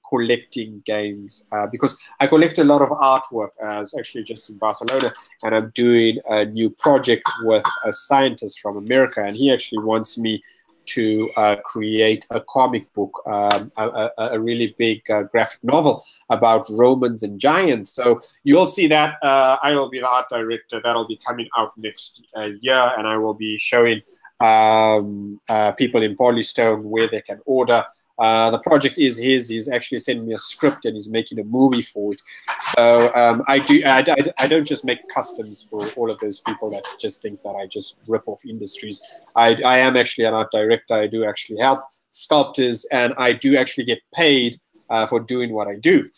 collecting games because I collect a lot of artwork. I was actually just in Barcelona, and I'm doing a new project with a scientist from America, and he actually wants me to create a comic book, a really big graphic novel about Romans and giants. So you'll see that. I will be the art director. That'll be coming out next year, and I will be showing people in Polystone where they can order The project is his. He's actually sending me a script and he's making a movie for it. So I don't just make customs for all of those people that just think that I just rip off industries. I am actually an art director. I do actually help sculptors, and I do actually get paid for doing what I do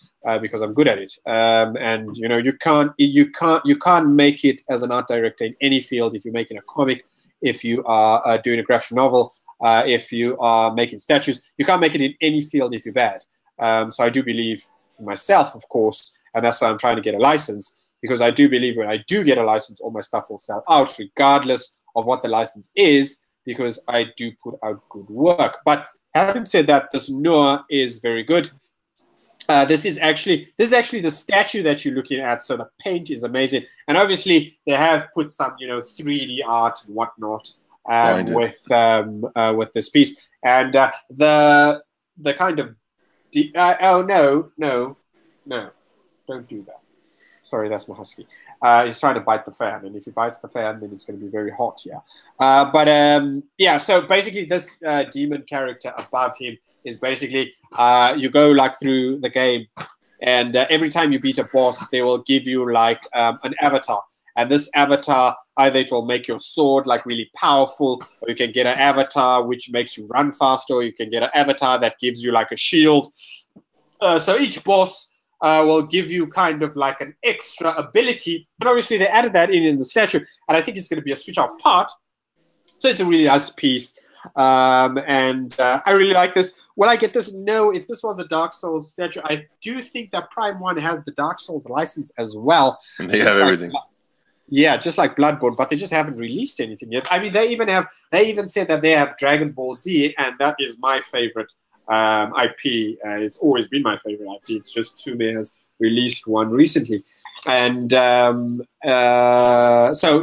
because I'm good at it. And you know, you can't make it as an art director in any field. If you're making a comic, if you are doing a graphic novel, if you are making statues, you can't make it in any field if you're bad. So I do believe in myself, of course, and that's why I'm trying to get a license, because I do believe when I do get a license, all my stuff will sell out regardless of what the license is, because I do put out good work. But having said that, this Noah is very good. This is actually the statue that you're looking at. So the paint is amazing, and obviously they have put some 3D art and whatnot with this piece. And the kind of oh no, don't do that. Sorry, that's my husky. He's trying to bite the fan, and if he bites the fan, then it's going to be very hot here. Yeah, so basically this demon character above him is basically, you go like through the game, and every time you beat a boss, they will give you like an avatar. And this avatar, either it will make your sword like really powerful, or you can get an avatar which makes you run faster, or you can get an avatar that gives you like a shield. So each boss will give you kind of like an extra ability, and obviously they added that in the statue, and I think it's going to be a switch out part, so it's a really nice piece. And I really like this. Will I get this? No. If this was a Dark Souls statue, I do think that Prime 1 has the Dark Souls license as well. And they have everything. Yeah, just like Bloodborne, but they just haven't released anything yet. I mean, they even said that they have Dragon Ball Z, and that is my favorite IP. It's always been my favorite IP. It's just Tsume has released one recently, and so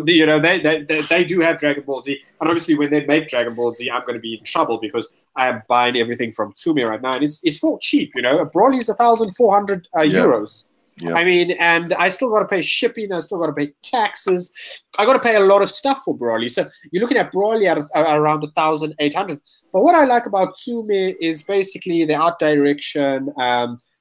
they do have Dragon Ball Z, and obviously when they make Dragon Ball Z, I'm going to be in trouble because I am buying everything from Tsume right now, and it's not cheap. A Broly is 1,400 euros. Yeah. I mean, and I still got to pay shipping. I still got to pay taxes. I got to pay a lot of stuff for Broly. So you're looking at Broly at around 1,800. But what I like about Tsume is basically the art direction.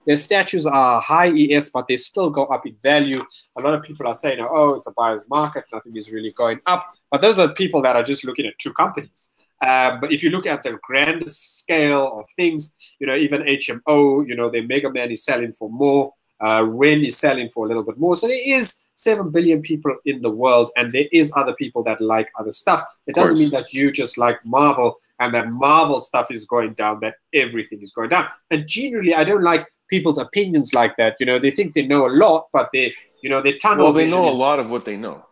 Their statues are high ES, but they still go up in value. A lot of people are saying, oh, it's a buyer's market. Nothing is really going up. But those are people that are just looking at two companies. But if you look at the grand scale of things, even HMO, their Mega Man is selling for more. Ren is selling for a little bit more. So there is 7 billion people in the world, and there is other people that like other stuff. It doesn't mean that you just like Marvel and that Marvel stuff is going down, that everything is going down. And generally, I don't like people's opinions like that. They think they know a lot, but they tunnel vision. Well, they know a lot of what they know.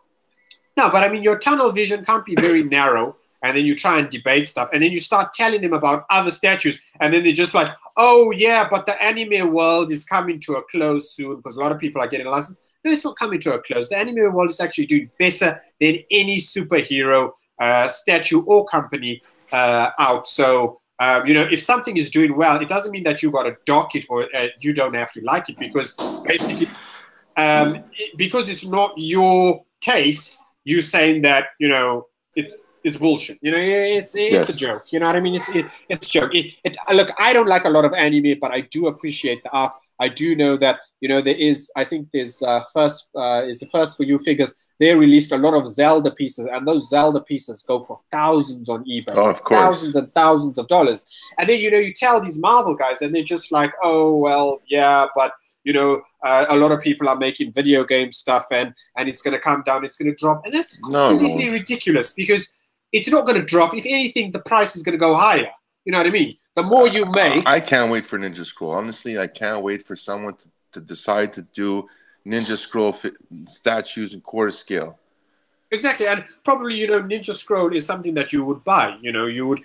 No, but I mean, your tunnel vision can't be very narrow. And then you try and debate stuff, and then you start telling them about other statues, and then they're just like, oh, yeah, but the anime world is coming to a close soon because a lot of people are getting a license. No, it's not coming to a close. The anime world is actually doing better than any superhero statue or company out. So, if something is doing well, it doesn't mean that you got to dock it or you don't have to like it, because basically, because it's not your taste, you saying that, it's bullshit. It's a joke. You know what I mean? It's a joke. Look, I don't like a lot of anime, but I do appreciate the art. I do know that, there is, I think there's First for You figures. They released a lot of Zelda pieces, and those Zelda pieces go for thousands on eBay. Oh, of course. Thousands and thousands of dollars. And then, you tell these Marvel guys, and they're just like, oh, well, yeah, but a lot of people are making video game stuff, and it's going to come down, it's going to drop. And that's completely ridiculous, because it's not going to drop. If anything, the price is going to go higher. You know what I mean? The more you make... I can't wait for Ninja Scroll. Honestly, I can't wait for someone to decide to do Ninja Scroll statues in quarter scale. Exactly. And probably, Ninja Scroll is something that you would buy. You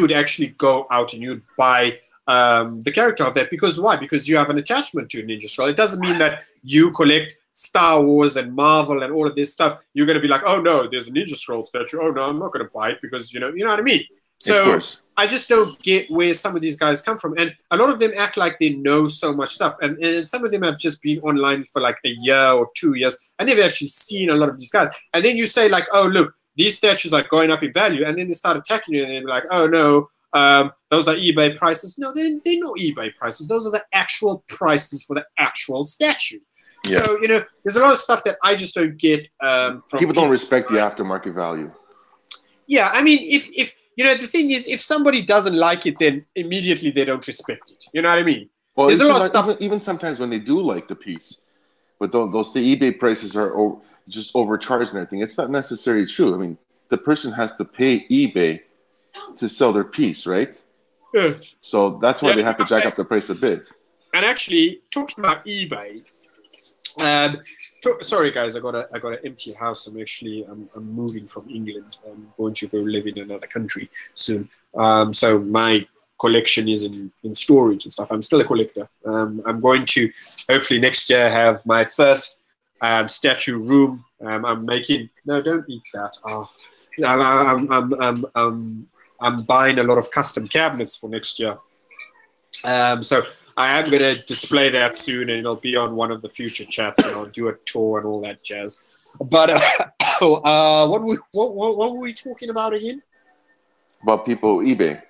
would actually go out and you'd buy the character of that. Because why? Because you have an attachment to Ninja Scroll. It doesn't mean that you collect Star Wars and Marvel and all of this stuff. You're going to be like, oh, no, there's a Ninja Scroll statue. Oh, no, I'm not going to buy it because, you know what I mean? So I just don't get where some of these guys come from. And a lot of them act like they know so much stuff. And some of them have just been online for like a year or 2 years. I never actually seen a lot of these guys. And then you say like, oh, look, these statues are going up in value. And then they start attacking you and they're like, oh, no, those are eBay prices. No, they're not eBay prices. Those are the actual prices for the actual statue. Yeah. So, you know, there's a lot of stuff that I just don't get. From people don't respect the aftermarket value. Yeah, I mean, if you know, the thing is, if somebody doesn't like it, then immediately they don't respect it. You know what I mean? Well, there's a lot of stuff. Even sometimes when they do like the piece, but they'll say eBay prices are just overcharged and everything. It's not necessarily true. I mean, the person has to pay eBay to sell their piece, right? Yeah. So that's why they have to jack up the price a bit. And actually, talking about eBay, sorry guys, I got an empty house. I'm moving from England. I'm going to go live in another country soon. So my collection is in storage and stuff. I'm still a collector. I'm going to hopefully next year have my first statue room. I'm making don't eat that. I'm buying a lot of custom cabinets for next year. So I am going to display that soon, and it'll be on one of the future chats, and I'll do a tour and all that jazz. But what were we talking about again? About people eBay.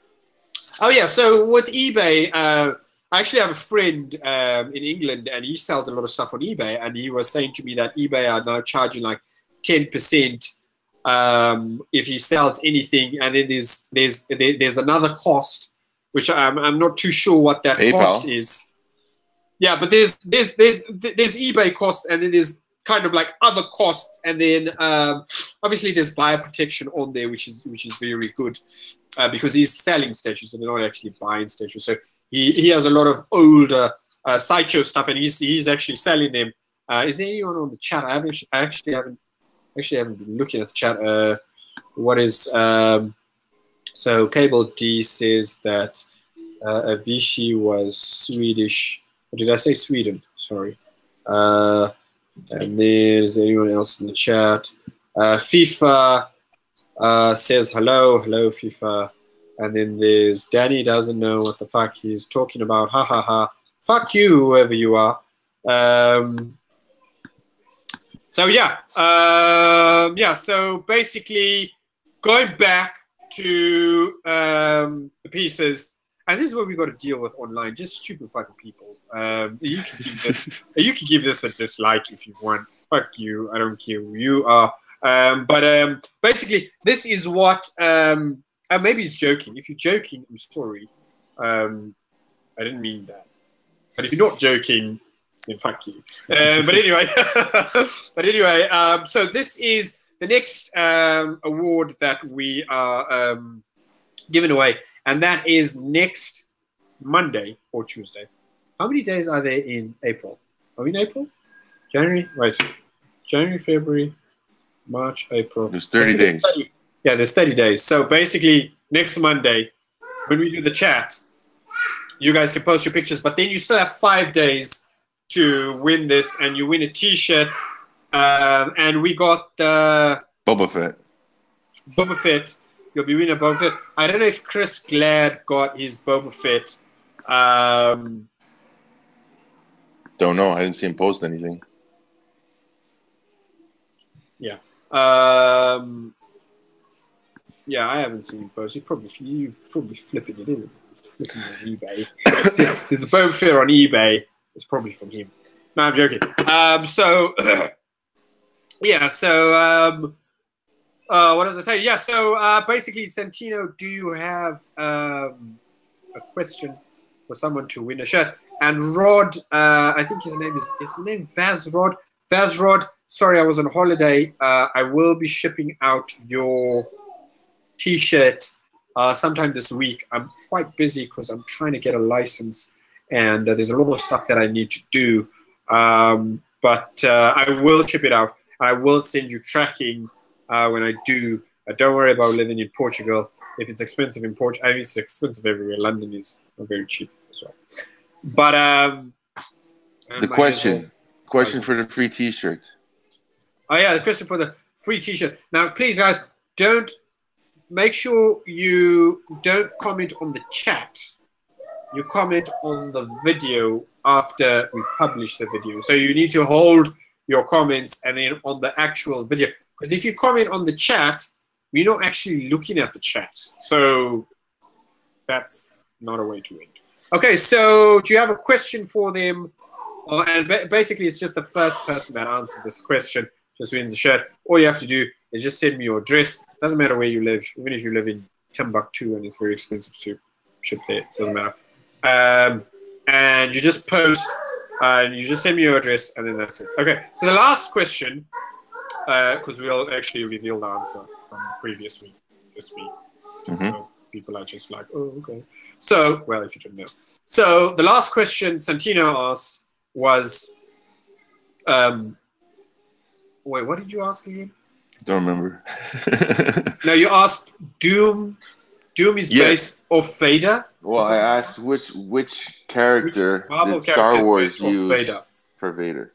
Oh yeah, so with eBay, I actually have a friend in England, and he sells a lot of stuff on eBay, and he was saying to me that eBay are now charging like 10% if he sells anything, and then there's another cost, which I'm not too sure what that PayPal. Cost is. Yeah, but there's eBay costs, and then there's kind of like other costs, and then obviously there's buyer protection on there, which is very good. Because he's selling statues and they're not actually buying statues. So he has a lot of older Sideshow stuff, and he's actually selling them. Is there anyone on the chat? I actually haven't been looking at the chat. What is so Cable D says that Avicii was Swedish. Or did I say Sweden? Sorry. And then is there anyone else in the chat? FIFA. Says hello FIFA, and then there's Danny doesn't know what the fuck he's talking about. Ha ha ha! Fuck you, whoever you are. So yeah, So basically, going back to the pieces, and this is what we got to deal with online. Just stupid fucking people. You can give this a dislike if you want. Fuck you. I don't care who you are. But basically, this is what maybe he's joking. If you're joking, I'm sorry. I didn't mean that. But if you're not joking, then fuck you. But anyway, so this is the next award that we are giving away, and that is next Monday or Tuesday. How many days are there in April? Are we in April? January? Right. January, February. March, April. There's 30 days. There's 30 days. So basically, next Monday, when we do the chat, you guys can post your pictures, but then you still have 5 days to win this, and you win a T-shirt. And we got Boba Fett. Boba Fett. You'll be winning a Boba Fett. I don't know if Chris Glad got his Boba Fett. Don't know. I didn't see him post anything. Yeah. I haven't seen him post. You probably flipping it, isn't it? He's flipping it on eBay. There's a Boba Fett on eBay. It's probably from him. No, I'm joking. What does it say? Yeah, so basically, Santino, do you have a question for someone to win a shirt? And Rod, I think his name is Vazrod. Vazrod, sorry, I was on holiday. I will be shipping out your T-shirt sometime this week. I'm quite busy because I'm trying to get a license, and there's a lot of stuff that I need to do. But I will ship it out. I will send you tracking when I do. Don't worry about living in Portugal. If it's expensive in Portugal, I mean, it's expensive everywhere. London is not very cheap as well. But the question for the free T-shirt. Oh yeah, the question for the free T-shirt. Now, please, guys, make sure you don't comment on the chat. You comment on the video after we publish the video. So you need to hold your comments and then on the actual video. Because if you comment on the chat, we're not actually looking at the chat. So that's not a way to win. Okay, so do you have a question for them? And basically, it's just the first person that answers this question just wins the shirt. All you have to do is just send me your address. Doesn't matter where you live, even if you live in Timbuktu and it's very expensive to ship there. Doesn't matter. And you just post, and you just send me your address, and then that's it. Okay, so the last question, because we'll actually reveal the answer from the previous week, this week, just so people are just like, oh, okay. So, well, if you don't know. So the last question Santino asked was, wait, what did you ask again? Don't remember. No, you asked Doom. Doom is based off Vader. Well, I asked which character did Star Wars use for Vader?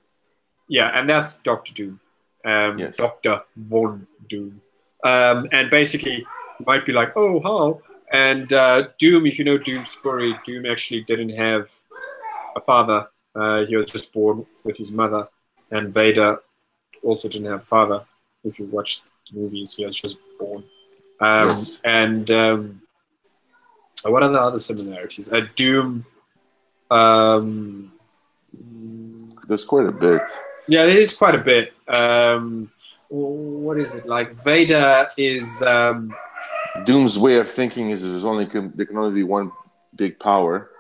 Yeah, and that's Dr. Doom. Yes. Dr. Von Doom. And basically, you might be like, oh, how? And Doom, if you know Doom's story, Doom actually didn't have a father. He was just born with his mother. And Vader also didn't have a father. If you watch the movies, he was just born. Yes. And what are the other similarities? Doom. There's quite a bit. Yeah, there is quite a bit. What is it like? Vader is. Doom's way of thinking is there can only be one big power.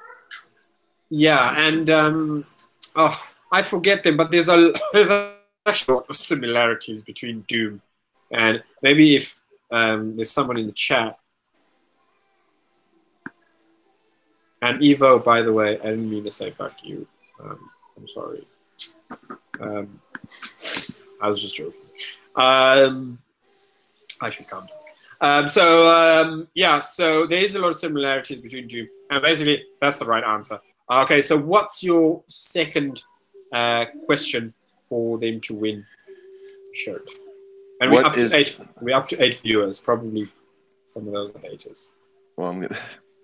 Yeah, and I forget them, but there's actually a lot of similarities between Doom and maybe if there's someone in the chat. And Evo, by the way, I didn't mean to say fuck you. I'm sorry. I was just joking. I should calm down. Yeah, so there is a lot of similarities between Doom, and basically that's the right answer. Okay, so what's your second question for them to win a shirt? And we're up to 8 viewers. Probably some of those are haters. Well,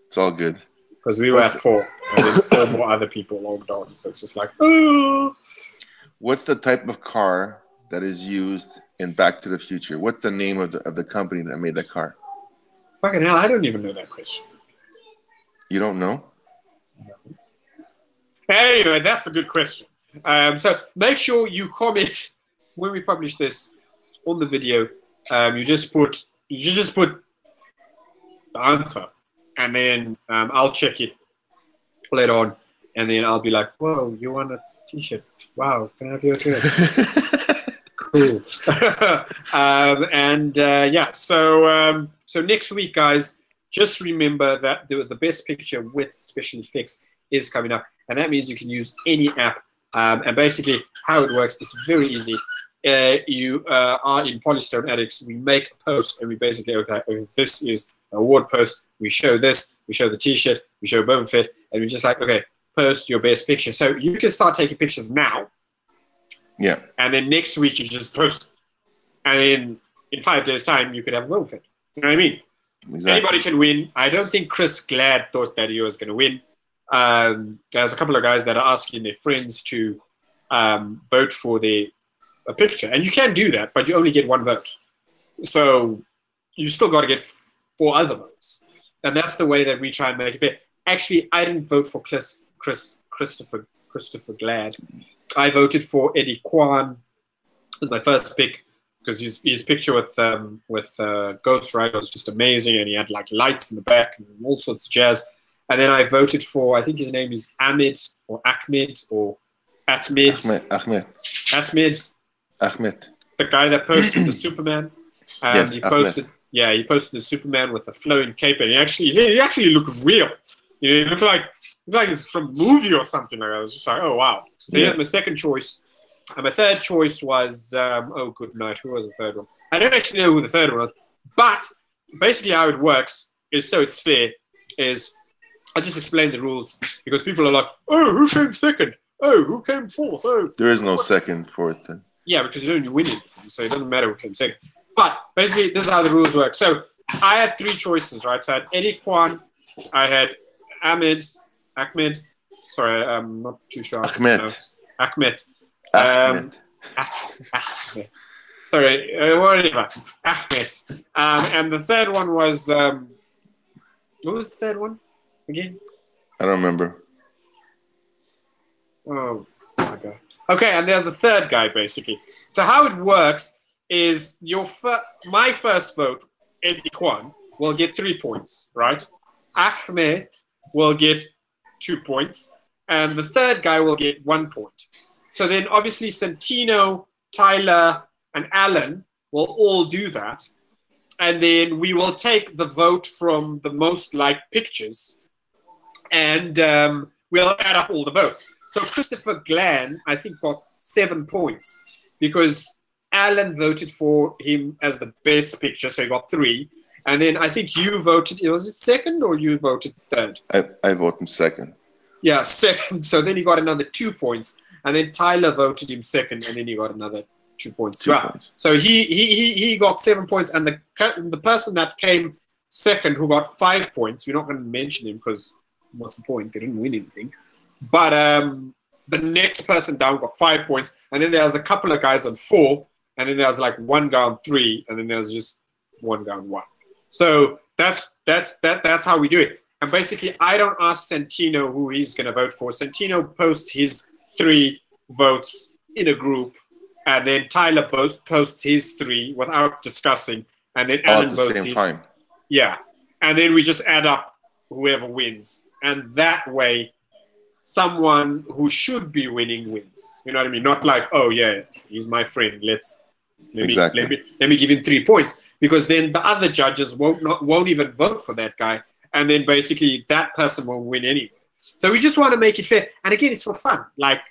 it's all good. Because we were at 4, and then 4 more other people logged on, so it's just like, oh. What's the type of car that is used in Back to the Future? What's the name of the company that made that car? Fucking hell, I don't even know that question. You don't know? No. Anyway, that's a good question. So make sure you comment when we publish this on the video. You just put the answer, and then I'll check it later on, and then I'll be like, "Whoa, you want a T-shirt? Wow, can I have your address?" Cool. Yeah, so next week, guys, just remember that the best picture with special effects is coming up, and that means you can use any app. And basically, how it works is very easy. You are in Polystone Addicts. We make a post, and we basically, okay, this is an award post. We show this, we show the T-shirt, we show Boba Fett, and we're just like, okay, post your best picture. So you can start taking pictures now. Yeah. And then next week you just post it. And then in 5 days' time, you could have Boba Fett. You know what I mean? Exactly. Anybody can win. I don't think Chris Glad thought that he was going to win. There's a couple of guys that are asking their friends to vote for a picture. And you can do that, but you only get 1 vote. So you still got to get 4 other votes. And that's the way that we try and make it fair. Actually, I didn't vote for Christopher Glad. I voted for Eddie Kwan as my first pick because his picture with Ghost Rider was just amazing, and he had like lights in the back and all sorts of jazz. And then I voted for, I think his name is Ahmed or Ahmed or Ahmed. The guy that posted the Superman. Yes, he posted. Yeah, he posted the Superman with a flowing cape, and he actually looked real. You know, he looked like it's from a movie or something like that. I was just like, oh wow. So yeah, my second choice. And my third choice was oh good night. Who was the third one? I don't actually know who the third one was. But basically how it works is, so it's fair, is I just explain the rules because people are like, oh, who came second? Oh, who came fourth? Oh, there is no second, fourth. Then. Yeah, because you don't win anything, so it doesn't matter who came second. But basically, this is how the rules work. So I had 3 choices, right? So I had Eddie Kwan, I had Ahmed. Sorry, I'm not too sure. Ahmed. Sorry, whatever. Ahmed. And the third one was What was the third one again? I don't remember. Oh my god. Okay, and there's a third guy basically. So how it works is my first vote, Eddie Kwan, will get 3 points, right? Ahmed will get 2 points, and the third guy will get 1 point. So then obviously Santino, Tyler, and Alan will all do that. And then we will take the vote from the most liked pictures, and we'll add up all the votes. So Christopher Glenn, I think, got 7 points because Alan voted for him as the best picture, so he got 3. And then I think you voted, was it second or you voted third? I voted second. Yeah, second. So then he got another 2 points. And then Tyler voted him second, and then he got another 2 points. 2 points. So he got 7 points, and the person that came second who got 5 points, we're not going to mention him because what's the point? They didn't win anything. But the next person down got 5 points, and then there's a couple of guys on 4, and then there's like one guy on 3, and then there's just one guy on 1. So that's how we do it. And basically, I don't ask Santino who he's going to vote for. Santino posts his 3 votes in a group, and then Tyler posts his 3 without discussing, and then Alan votes his. All at the same time. Yeah, and then we just add up whoever wins, and that way, someone who should be winning wins. You know what I mean? Not like, oh yeah, he's my friend. Let me give him 3 points, because then the other judges won't even vote for that guy, and then basically that person won't win anyway. So we just want to make it fair, and again, it's for fun. Like,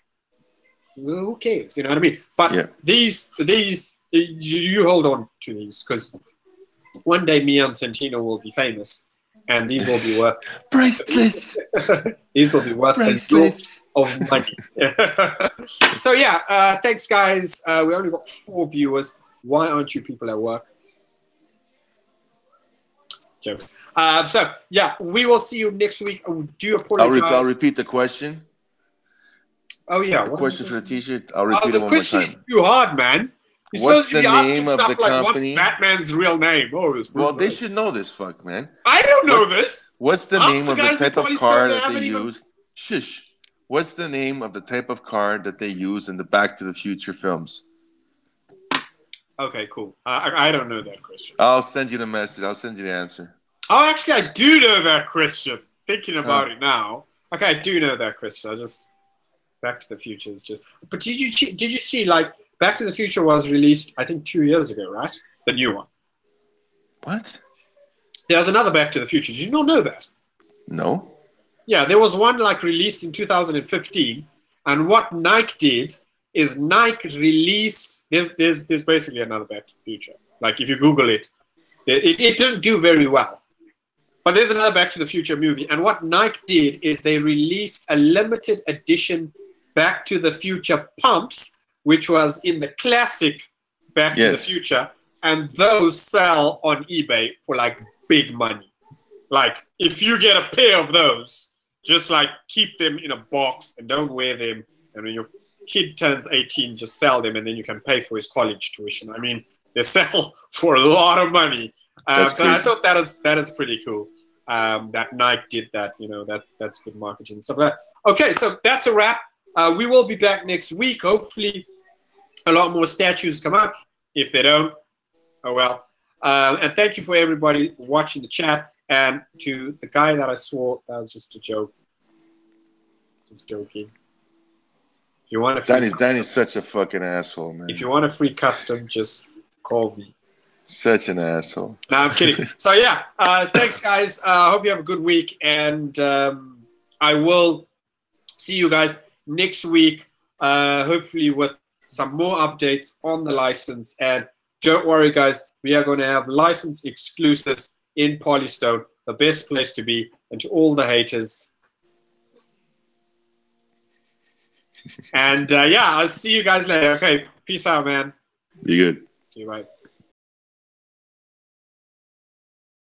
who cares? You know what I mean? But yeah. these you hold on to these, because one day me and Santino will be famous, and these will be worth priceless. These will be worth priceless of money. So yeah, thanks guys. We only got 4 viewers. Why aren't you people at work? Jokes. So yeah, we will see you next week. I do apologize. I'll repeat the question. Oh yeah, the question for the T-shirt. I'll repeat it one more time. The question is too hard, man. You're what's supposed to be asking stuff like, company? What's Batman's real name? Oh, well, they should know this, fuck, man. I don't know this. What's the name of the type of car that they used? Shush. What's the name of the type of car that they use in the Back to the Future films? Okay, cool. I don't know that question. I'll send you the message. I'll send you the answer. Oh, actually, I do know that question. Thinking about it now. Okay, I do know that question. I just Back to the Future is just. But did you see like Back to the Future was released I think 2 years ago, right? The new one. What? There's another Back to the Future. Did you not know that? No. Yeah, there was one like released in 2015, and what Nike did is Nike released. There's basically another Back to the Future. Like if you Google it, it didn't do very well. But there's another Back to the Future movie, and what Nike did is they released a limited edition Back to the Future pumps, which was in the classic Back to the Future, and those sell on eBay for like big money. Like if you get a pair of those, just like keep them in a box and don't wear them, and when your kid turns 18, just sell them, and then you can pay for his college tuition. I mean, they sell for a lot of money. So I thought that is pretty cool. That Nike did that. You know, that's good marketing and stuff like that. Okay, so that's a wrap. We will be back next week. Hopefully, a lot more statues come up. If they don't, oh well. And thank you for everybody watching the chat. And to the guy that I swore, that was just a joke. Just joking. If you want a Danny's such a fucking asshole, man. If you want a free custom, just call me. Such an asshole. No, I'm kidding. So yeah, thanks guys. I hope you have a good week, and I will see you guys next week. Hopefully with some more updates on the license. And don't worry, guys, we are going to have license exclusives in Polystone, the best place to be. And to all the haters. And yeah, I'll see you guys later. Okay, peace out, man. Be good. Okay, bye.